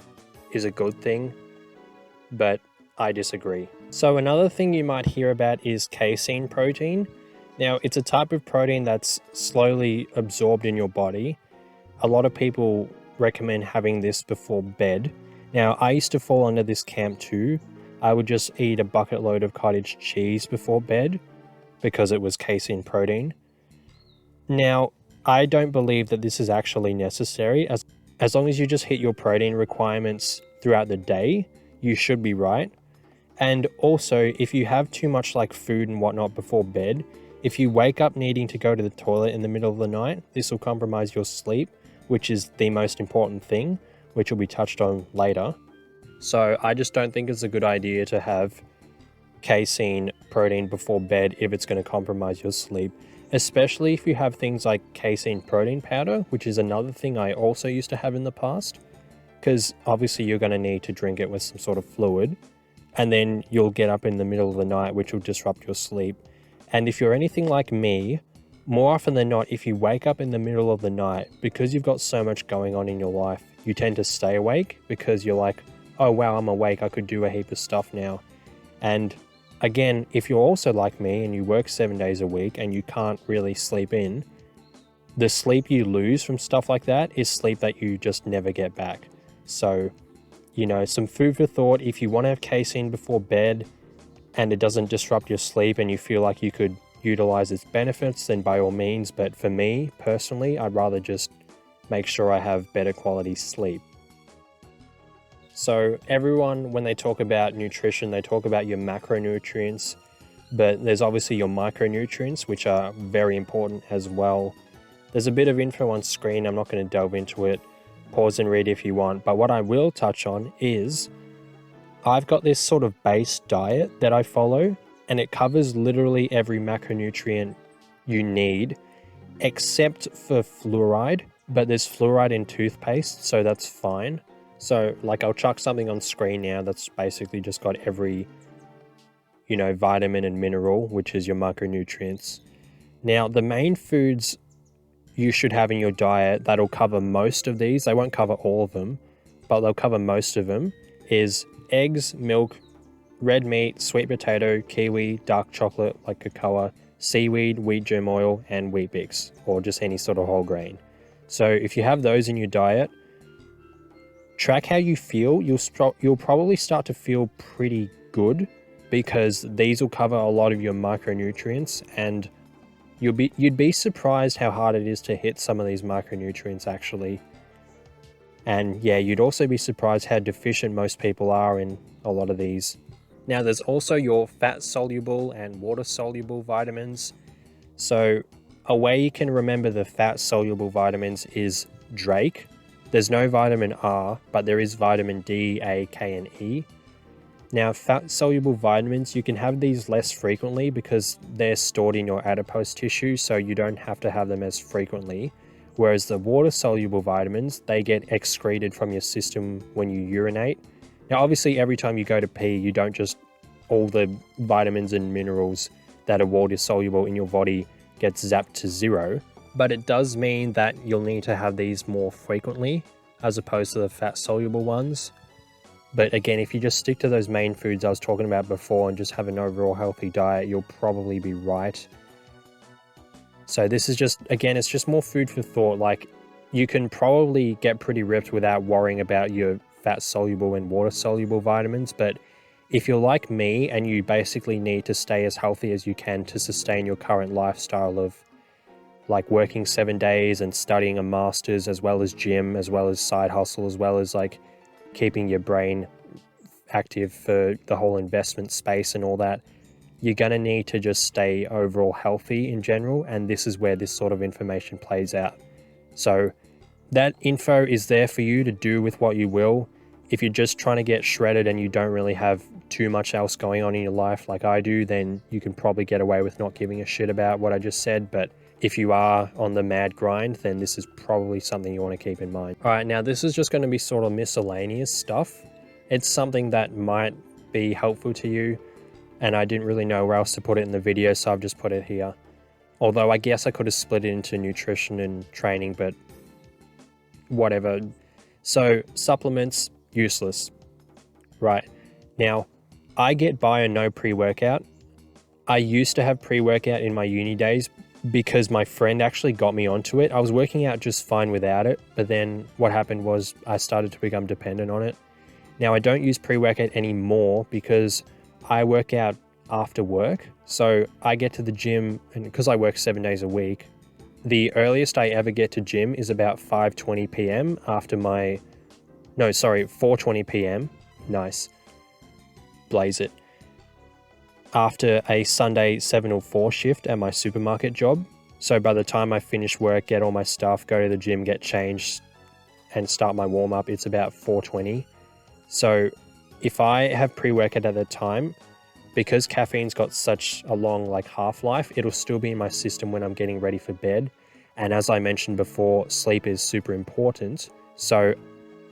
is a good thing, but I disagree. So another thing you might hear about is casein protein. Now, it's a type of protein that's slowly absorbed in your body. A lot of people recommend having this before bed. Now, I used to fall under this camp too. I would just eat a bucket load of cottage cheese before bed because it was casein protein. Now, I don't believe that this is actually necessary. As long as you just hit your protein requirements throughout the day, you should be right. And also, if you have too much like food and whatnot before bed, if you wake up needing to go to the toilet in the middle of the night, this will compromise your sleep, which is the most important thing, which will be touched on later. So I just don't think it's a good idea to have casein protein before bed if it's going to compromise your sleep, especially if you have things like casein protein powder, which is another thing I also used to have in the past, because obviously you're going to need to drink it with some sort of fluid, and then you'll get up in the middle of the night, which will disrupt your sleep. And if you're anything like me, more often than not, if you wake up in the middle of the night, because you've got so much going on in your life, you tend to stay awake because you're like, oh wow, I'm awake, I could do a heap of stuff now. And again, if you're also like me and you work 7 days a week and you can't really sleep in, the sleep you lose from stuff like that is sleep that you just never get back. So, you know, some food for thought. If you want to have casein before bed and it doesn't disrupt your sleep and you feel like you could utilize its benefits, then by all means. But for me personally, I'd rather just make sure I have better quality sleep. So everyone, when they talk about nutrition, they talk about your macronutrients, but there's obviously your micronutrients, which are very important as well. There's a bit of info on screen. I'm not going to delve into it. Pause and read if you want. But what I will touch on is I've got this sort of base diet that I follow, and it covers literally every macronutrient you need, except for fluoride. But there's fluoride in toothpaste, so that's fine. So like I'll chuck something on screen now that's basically just got every, you know, vitamin and mineral, which is your micronutrients. Now, the main foods you should have in your diet that'll cover most of these, they won't cover all of them, but they'll cover most of them, is eggs, milk, red meat, sweet potato, kiwi, dark chocolate like cocoa, seaweed, wheat germ oil, and Wheat Bix, or just any sort of whole grain. So if you have those in your diet, track how you feel. You'll probably start to feel pretty good because these will cover a lot of your micronutrients, and you'd be surprised how hard it is to hit some of these micronutrients actually. And yeah, you'd also be surprised how deficient most people are in a lot of these. Now there's also your fat soluble and water soluble vitamins. So a way you can remember the fat soluble vitamins is Drake. There's no vitamin R, but there is vitamin D, A, K, and E. Now, fat-soluble vitamins, you can have these less frequently because they're stored in your adipose tissue, so you don't have to have them as frequently. Whereas the water-soluble vitamins, they get excreted from your system when you urinate. Now, obviously, every time you go to pee, you don't just all the vitamins and minerals that are water-soluble in your body get zapped to zero. But it does mean that you'll need to have these more frequently as opposed to the fat-soluble ones. But again, if you just stick to those main foods I was talking about before and just have an overall healthy diet, you'll probably be right. So this is just, again, it's just more food for thought. Like, you can probably get pretty ripped without worrying about your fat-soluble and water-soluble vitamins. But if you're like me and you basically need to stay as healthy as you can to sustain your current lifestyle of like working 7 days and studying a master's, as well as gym, as well as side hustle, as well as like keeping your brain active for the whole investment space and all that, you're going to need to just stay overall healthy in general. And this is where this sort of information plays out. So that info is there for you to do with what you will. If you're just trying to get shredded and you don't really have too much else going on in your life like I do, then you can probably get away with not giving a shit about what I just said. But if you are on the mad grind, then this is probably something you want to keep in mind. All right, now this is just going to be sort of miscellaneous stuff. It's something that might be helpful to you, and I didn't really know where else to put it in the video, so I've just put it here. Although I guess I could have split it into nutrition and training, but whatever. So supplements, useless. Right. Now, I get by on no pre-workout. I used to have pre-workout in my uni days because my friend actually got me onto it. I was working out just fine without it, but then what happened was I started to become dependent on it. Now, I don't use pre-workout anymore because I work out after work. So I get to the gym, and because I work 7 days a week, the earliest I ever get to gym is about 5:20 p.m. after my, 4:20 p.m. Nice. Blaze it. After a Sunday 7 or 4 shift at my supermarket job. So by the time I finish work, get all my stuff, go to the gym, get changed, and start my warm-up, it's about 4:20. So if I have pre-workout at that time, because caffeine's got such a long half-life, it'll still be in my system when I'm getting ready for bed. And as I mentioned before, sleep is super important. So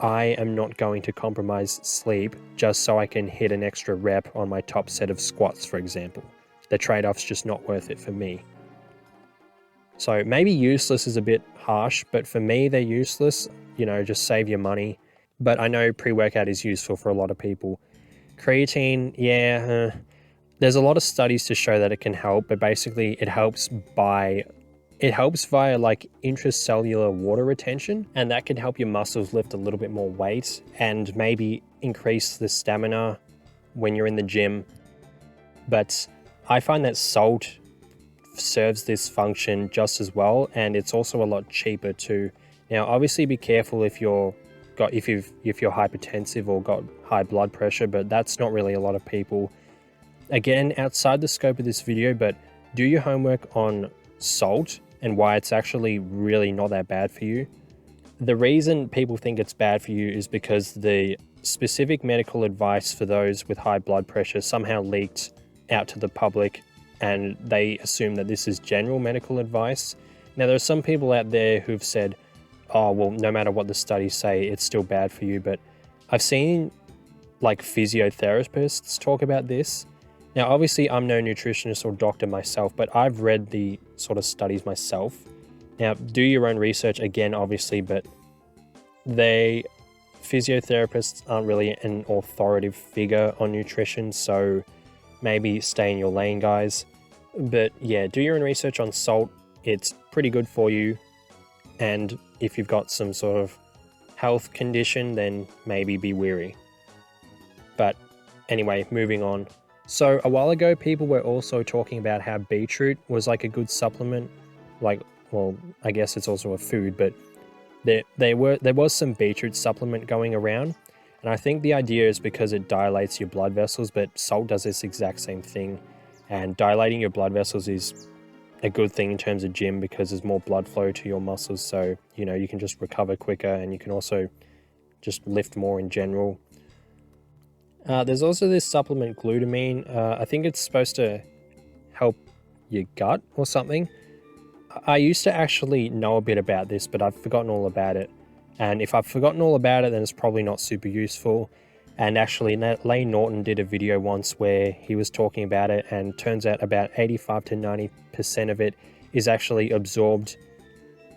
I am not going to compromise sleep just so I can hit an extra rep on my top set of squats, for example. The trade-off's just not worth it for me. So maybe useless is a bit harsh, but for me, they're useless. Just save your money. But I know pre-workout is useful for a lot of people. Creatine, there's a lot of studies to show that it can help, but basically it helps via intracellular water retention, and that can help your muscles lift a little bit more weight and maybe increase the stamina when you're in the gym. But I find that salt serves this function just as well, and it's also a lot cheaper too. Now, obviously be careful if you're hypertensive or got high blood pressure, but that's not really a lot of people. Again, outside the scope of this video, but do your homework on salt and why it's actually really not that bad for you. The reason people think it's bad for you is because the specific medical advice for those with high blood pressure somehow leaked out to the public, and they assume that this is general medical advice. Now, there are some people out there who've said, oh, well, no matter what the studies say, it's still bad for you. But I've seen physiotherapists talk about this. Now, obviously, I'm no nutritionist or doctor myself, but I've read the sort of studies myself. Now, do your own research again, obviously, but physiotherapists aren't really an authoritative figure on nutrition, so maybe stay in your lane, guys. But yeah, do your own research on salt. It's pretty good for you. And if you've got some sort of health condition, then maybe be wary. But anyway, moving on. So a while ago, people were also talking about how beetroot was a good supplement. I guess it's also a food, but there was some beetroot supplement going around. And I think the idea is because it dilates your blood vessels, but salt does this exact same thing. And dilating your blood vessels is a good thing in terms of gym because there's more blood flow to your muscles. So, you can just recover quicker, and you can also just lift more in general. There's also this supplement glutamine. I think it's supposed to help your gut or something. I used to actually know a bit about this, but I've forgotten all about it. And if I've forgotten all about it, then it's probably not super useful. And actually, Lane Norton did a video once where he was talking about it, and turns out about 85 to 90% of it is actually absorbed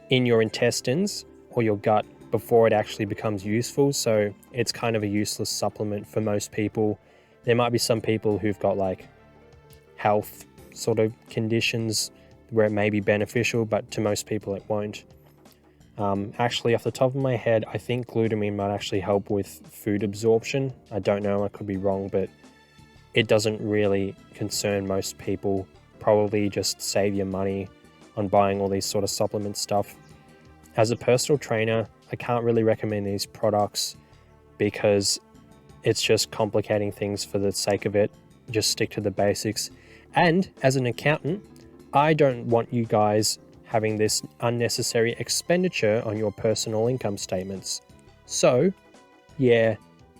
in your intestines or your gut before it actually becomes useful. So it's kind of a useless supplement for most people. There might be some people who've got like health sort of conditions where it may be beneficial, but to most people it won't. Actually, off the top of my head, I think glutamine might actually help with food absorption. I don't know, I could be wrong, but it doesn't really concern most people. Probably just save your money on buying all these sort of supplement stuff. As a personal trainer, I can't really recommend these products because it's just complicating things for the sake of it. Just stick to the basics. And as an accountant, I don't want you guys having this unnecessary expenditure on your personal income statements. So, yeah,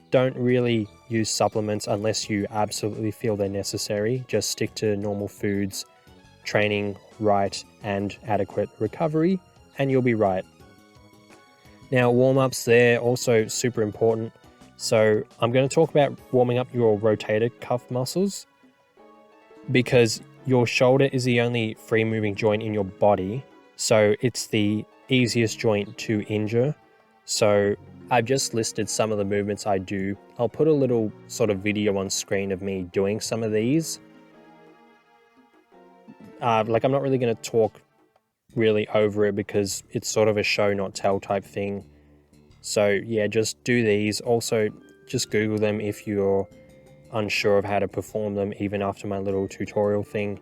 don't really use supplements unless you absolutely feel they're necessary. Just stick to normal foods, training right, and adequate recovery, and you'll be right. Now, warm-ups, they're also super important. So I'm going to talk about warming up your rotator cuff muscles, because your shoulder is the only free moving joint in your body, so it's the easiest joint to injure. So I've just listed some of the movements I do. I'll put a little sort of video on screen of me doing some of these. I'm not really going to talk really over it because it's sort of a show not tell type thing. So yeah, just do these. Also, just Google them if you're unsure of how to perform them, even after my little tutorial thing.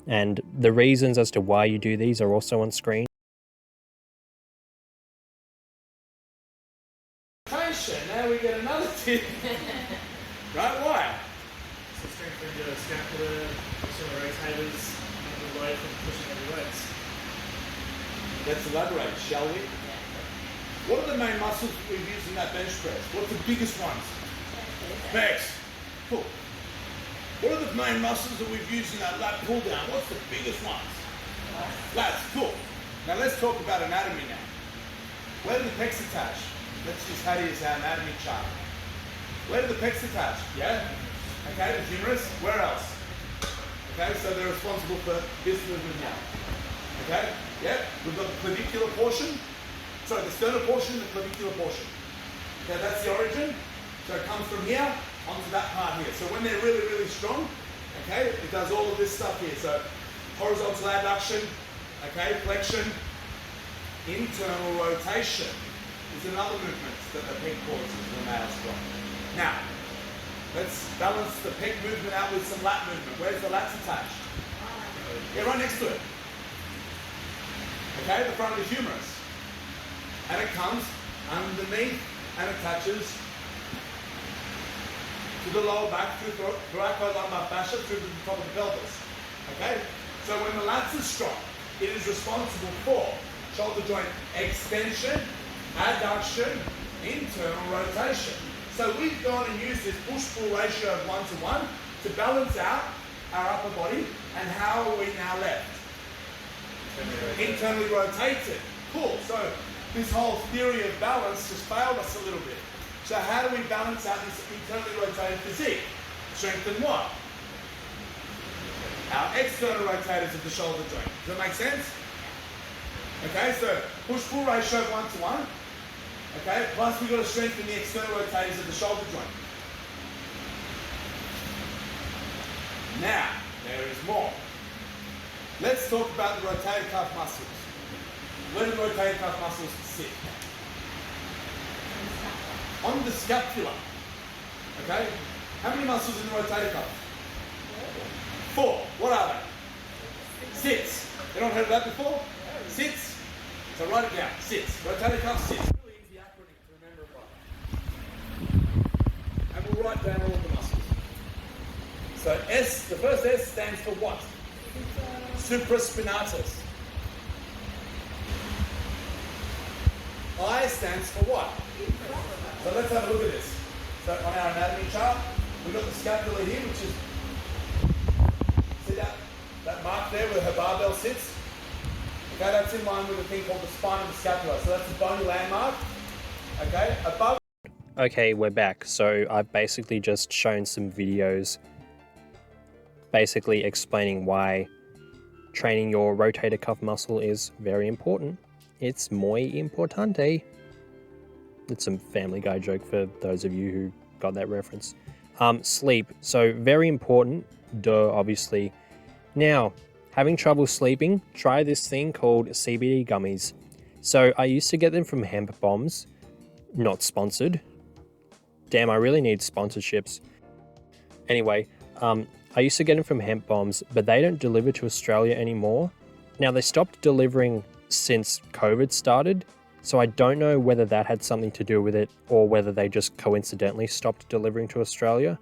And the reasons as to why you do these are also on screen. Now we get another tip. Right, why? So strengthen your scapula, pushing the rotators, and away from pushing heavy weights. Let's elaborate, shall we? What are the main muscles we use in that bench press? What's the biggest ones? Pecs. Cool. What are the main muscles that we've used in that lat pull down? What's the biggest ones? Lats. Cool. Now let's talk about anatomy now. Where do the pecs attach? Let's just have it as our anatomy chart. Where do the pecs attach? Yeah? Okay, the humerus. Where else? Okay, so they're responsible for this movement now. Okay? Yeah? We've got the clavicular portion. Sorry, the sternal portion and the clavicular portion. Okay, that's the origin. So it comes from here onto that part here. So when they're really, really strong, okay, it does all of this stuff here. So horizontal abduction, okay, flexion, internal rotation is another movement that the pec causes when they are strong. Now, let's balance the pec movement out with some lat movement. Where's the lats attached? Yeah, right next to it. Okay, the front of the humerus. And it comes underneath and attaches to the lower back through thoracolumbar fascia through the top of the pelvis. Okay? So when the lats are strong, it is responsible for shoulder joint extension, adduction, internal rotation. So we've gone and used this push-pull ratio of 1:1 to balance out our upper body, and how are we now left? Internally rotated. Cool. So this whole theory of balance just failed us a little bit. So how do we balance out this internally rotated physique? Strengthen what? Our external rotators of the shoulder joint. Does that make sense? Okay, so push-pull ratio of 1:1. Okay, plus we've got to strengthen the external rotators of the shoulder joint. Now, there is more. Let's talk about the rotator cuff muscles. Where do the rotator cuff muscles sit? On the scapula. Okay? How many muscles in the rotator cuff? 4. What are they? Sits. Anyone heard of that before? Sits. So write it down. Sits. Rotator cuff sits. Really easy acronym to remember it by. And we'll write down all of the muscles. So S, the first S stands for what? Supraspinatus. I stands for what? So let's have a look at this. So on our anatomy chart, we've got the scapula here, which is, see that mark there where her barbell sits? Okay, that's in line with a thing called the spine of the scapula. So that's a bony landmark. Okay, above. Okay, we're back. So I've basically just shown some videos basically explaining why training your rotator cuff muscle is very important. It's muy importante. It's some Family Guy joke for those of you who got that reference. Sleep. So very important. Duh, obviously. Now, having trouble sleeping, try this thing called CBD gummies. So I used to get them from Hemp Bombs. Not sponsored. Damn, I really need sponsorships. Anyway, I used to get them from Hemp Bombs, but they don't deliver to Australia anymore. Now, they stopped delivering since COVID started, so I don't know whether that had something to do with it or whether they just coincidentally stopped delivering to Australia.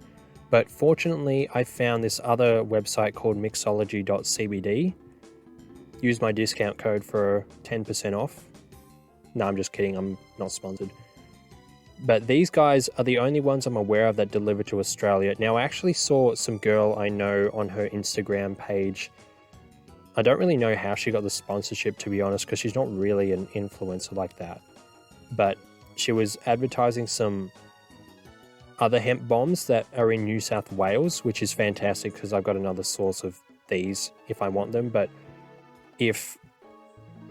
But fortunately, I found this other website called mixology.cbd. Use my discount code for 10% off. No, I'm just kidding. I'm not sponsored. But these guys are the only ones I'm aware of that deliver to Australia. Now, I actually saw some girl I know on her Instagram page. I don't really know how she got the sponsorship, to be honest, because she's not really an influencer like that. But she was advertising some other hemp bombs that are in New South Wales, which is fantastic because I've got another source of these if I want them. But if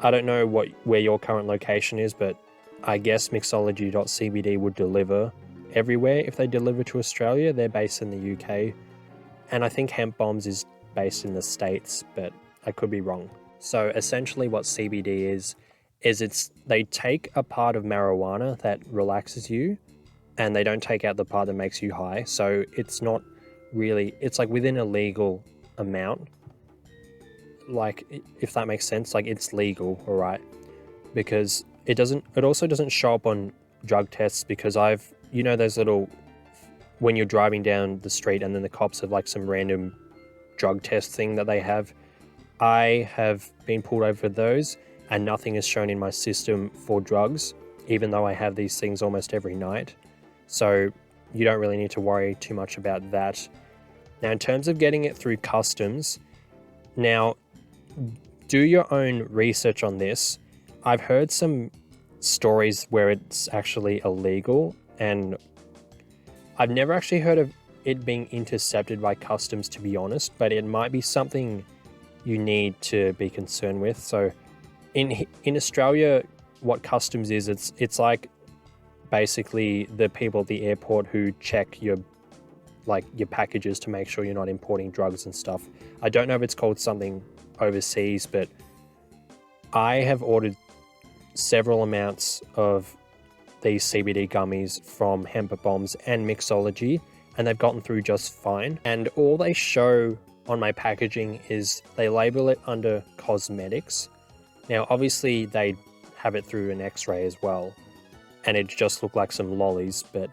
I don't know where your current location is, but I guess mixology.cbd would deliver everywhere if they deliver to Australia. They're based in the UK, and I think Hemp Bombs is based in the States, but I could be wrong. So essentially what CBD is they take a part of marijuana that relaxes you, and they don't take out the part that makes you high. So it's not really, it's like within a legal amount. Like, if that makes sense, like it's legal, all right? Because it also doesn't show up on drug tests, because those little, when you're driving down the street and then the cops have like some random drug test thing that they have. I have been pulled over for those and nothing is shown in my system for drugs, even though I have these things almost every night. So you don't really need to worry too much about that. Now, in terms of getting it through customs, now do your own research on this. I've heard some stories where it's actually illegal, and I've never actually heard of it being intercepted by customs, to be honest, but it might be something you need to be concerned with. So in Australia, what customs is, it's like basically the people at the airport who check your packages to make sure you're not importing drugs and stuff. I don't know if it's called something overseas, but I have ordered several amounts of these CBD gummies from Hemp Bombs and Mixology, and they've gotten through just fine. And all they show on my packaging is they label it under cosmetics. Now, obviously they have it through an X-ray as well, and it just looked like some lollies. But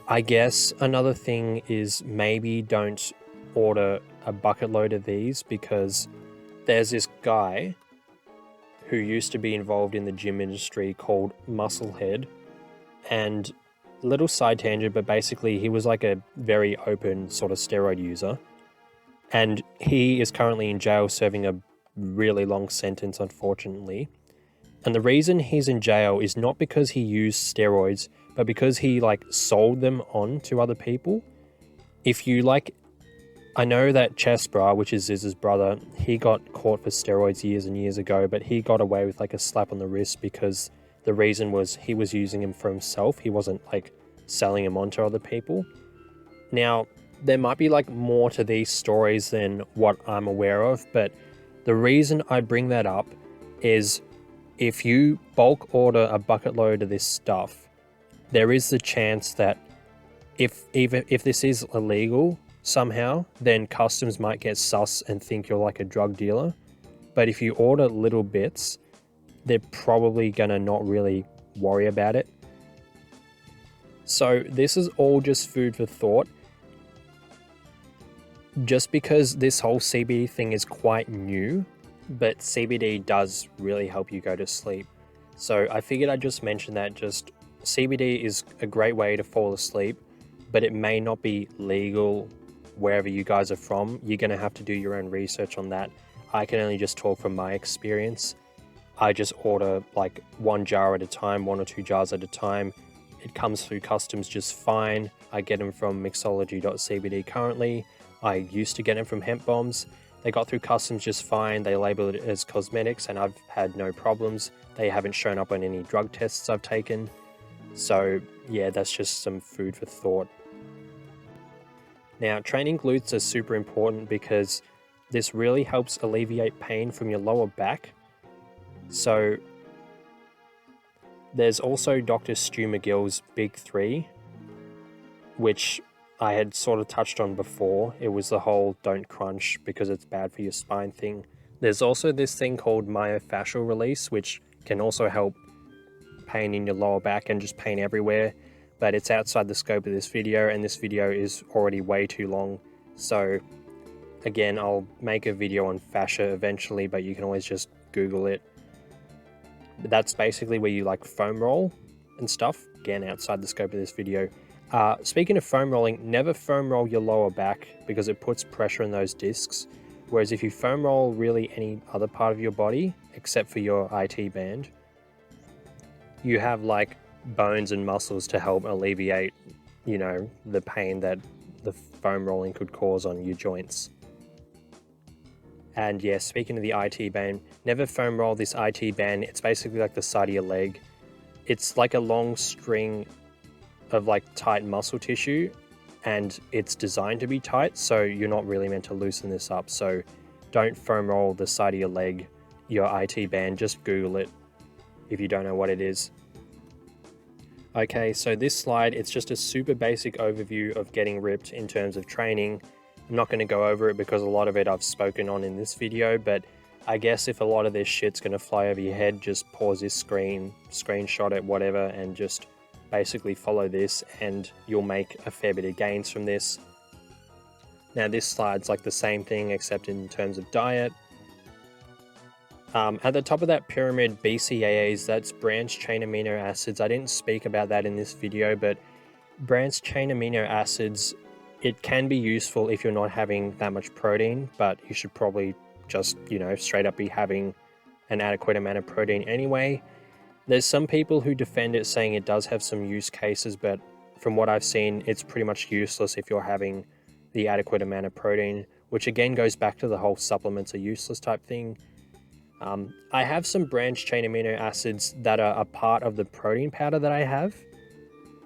I guess another thing is maybe don't order a bucket load of these, because there's this guy who used to be involved in the gym industry called Musclehead, and little side tangent, but basically he was like a very open sort of steroid user, and he is currently in jail serving a really long sentence, unfortunately. And the reason he's in jail is not because he used steroids, but because he sold them on to other people. If you I know that Chess Bra, which is Ziz's brother, he got caught for steroids years and years ago, but he got away with a slap on the wrist because the reason was he was using them for himself. He wasn't selling them on to other people. Now, there might be more to these stories than what I'm aware of, but the reason I bring that up is if you bulk order a bucket load of this stuff, there is the chance that if this is illegal somehow, then customs might get sus and think you're like a drug dealer. But if you order little bits, they're probably gonna not really worry about it. So this is all just food for thought. Just because this whole CBD thing is quite new, but CBD does really help you go to sleep. So I figured I'd just mention that. Just CBD is a great way to fall asleep. but it may not be legal wherever you guys are from. You're going to have to do your own research on that. I can only just talk from my experience. I just order like 1 jar at a time, 1 or 2 jars at a time. It comes through customs just fine. I get them from mixology.cbd currently. I used to get them from Hemp Bombs. They got through customs just fine. They label it as cosmetics and I've had no problems. They haven't shown up on any drug tests I've taken. So yeah, that's just some food for thought. Now, training glutes are super important because this really helps alleviate pain from your lower back. So there's also Dr. Stu McGill's Big 3, which I had sort of touched on before. It was the whole don't crunch because it's bad for your spine thing. There's also this thing called myofascial release, which can also help pain in your lower back and just pain everywhere. But it's outside the scope of this video, and this video is already way too long. So again, I'll make a video on fascia eventually, but you can always just Google it. But that's basically where you like foam roll and stuff. Again, outside the scope of this video. Speaking of foam rolling, never foam roll your lower back because it puts pressure on those discs. Whereas if you foam roll really any other part of your body, except for your IT band, you have like bones and muscles to help alleviate, you know, the pain that the foam rolling could cause on your joints. And yeah, speaking of the IT band, never foam roll this IT band. It's basically like the side of your leg. It's like a long string of like tight muscle tissue, and it's designed to be tight, so you're not really meant to loosen this up. So don't foam roll the side of your leg, your IT band. Just Google it if you don't know what it is. Okay, so this slide, it's just a super basic overview of getting ripped in terms of training. I'm not going to go over it because a lot of it I've spoken on in this video, but I guess if a lot of this shit's going to fly over your head, just pause this screenshot it, whatever, and just basically follow this and you'll make a fair bit of gains from this. Now this slide's like the same thing except in terms of diet. At the top of that pyramid, BCAAs, that's branched chain amino acids. I didn't speak about that in this video, but branched chain amino acids, it can be useful if you're not having that much protein, but you should probably just, you know, straight up be having an adequate amount of protein anyway. There's some people who defend it saying it does have some use cases, but from what I've seen, it's pretty much useless if you're having the adequate amount of protein, which again goes back to the whole supplements are useless type thing. I have some branched chain amino acids that are a part of the protein powder that I have,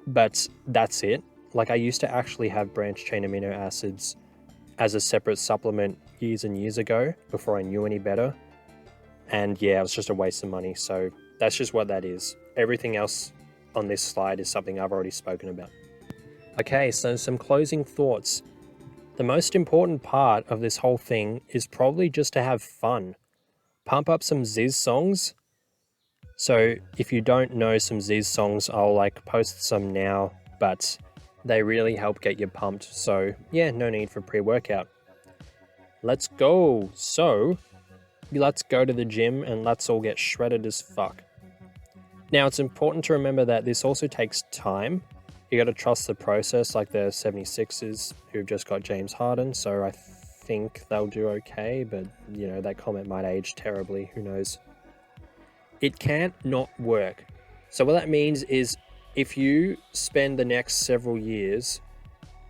but that's it. Like I used to actually have branched chain amino acids as a separate supplement years and years ago before I knew any better. And yeah, it was just a waste of money. So that's just what that is. Everything else on this slide is something I've already spoken about. Okay, so some closing thoughts. The most important part of this whole thing is probably just to have fun. Pump up some Ziz songs. So if you don't know some Ziz songs, I'll like post some now, but they really help get you pumped. So yeah, no need for pre-workout. Let's go. So let's go to the gym and let's all get shredded as fuck. Now it's important to remember that this also takes time. You got to trust the process, like the 76ers who've just got James Harden. So I think they'll do okay, but you know, that comment might age terribly, who knows. It can't not work. So what that means is if you spend the next several years,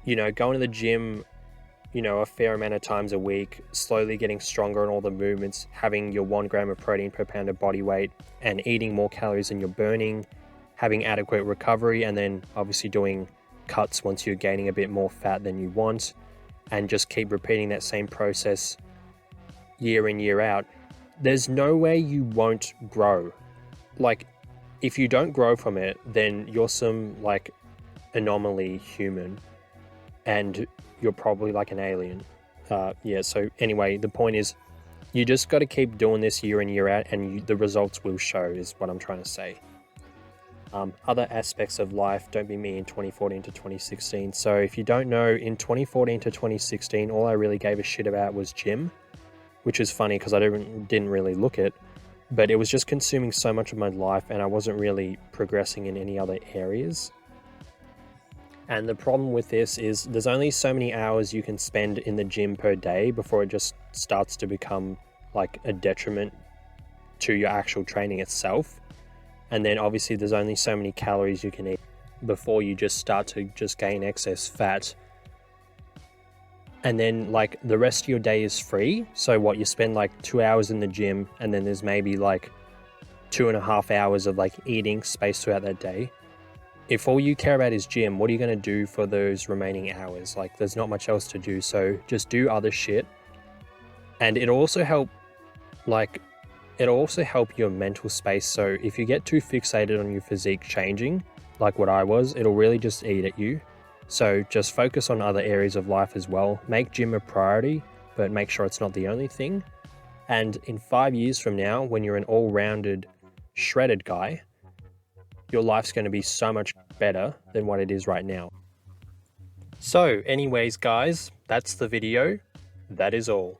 you know, going to the gym, you know, a fair amount of times a week, slowly getting stronger in all the movements, having your 1 gram of protein per pound of body weight and eating more calories than you're burning, having adequate recovery, and then obviously doing cuts once you're gaining a bit more fat than you want, and just keep repeating that same process year in, year out, there's no way you won't grow. Like, if you don't grow from it, then you're some, like, anomaly human, and you're probably like an alien. Yeah, so anyway, the point is, you just got to keep doing this year in, year out, and the results will show, is what I'm trying to say. Other aspects of life, don't be me in 2014 to 2016. So if you don't know, in 2014 to 2016, all I really gave a shit about was gym, which is funny because I didn't really look it, but it was just consuming so much of my life and I wasn't really progressing in any other areas. And the problem with this is there's only so many hours you can spend in the gym per day before it just starts to become like a detriment to your actual training itself. And then obviously there's only so many calories you can eat before you just start to just gain excess fat. And then like the rest of your day is free. So what, you spend like 2 hours in the gym, and then there's maybe like 2.5 hours of like eating space throughout that day. If all you care about is gym, what are you going to do for those remaining hours? Like there's not much else to do. So just do other shit. And it'll also help your mental space. So if you get too fixated on your physique changing, like what I was, it'll really just eat at you. So just focus on other areas of life as well. Make gym a priority, but make sure it's not the only thing. And in 5 years from now, when you're an all-rounded, shredded guy, your life's going to be so much better than what it is right now. So anyways, guys, that's the video. That is all.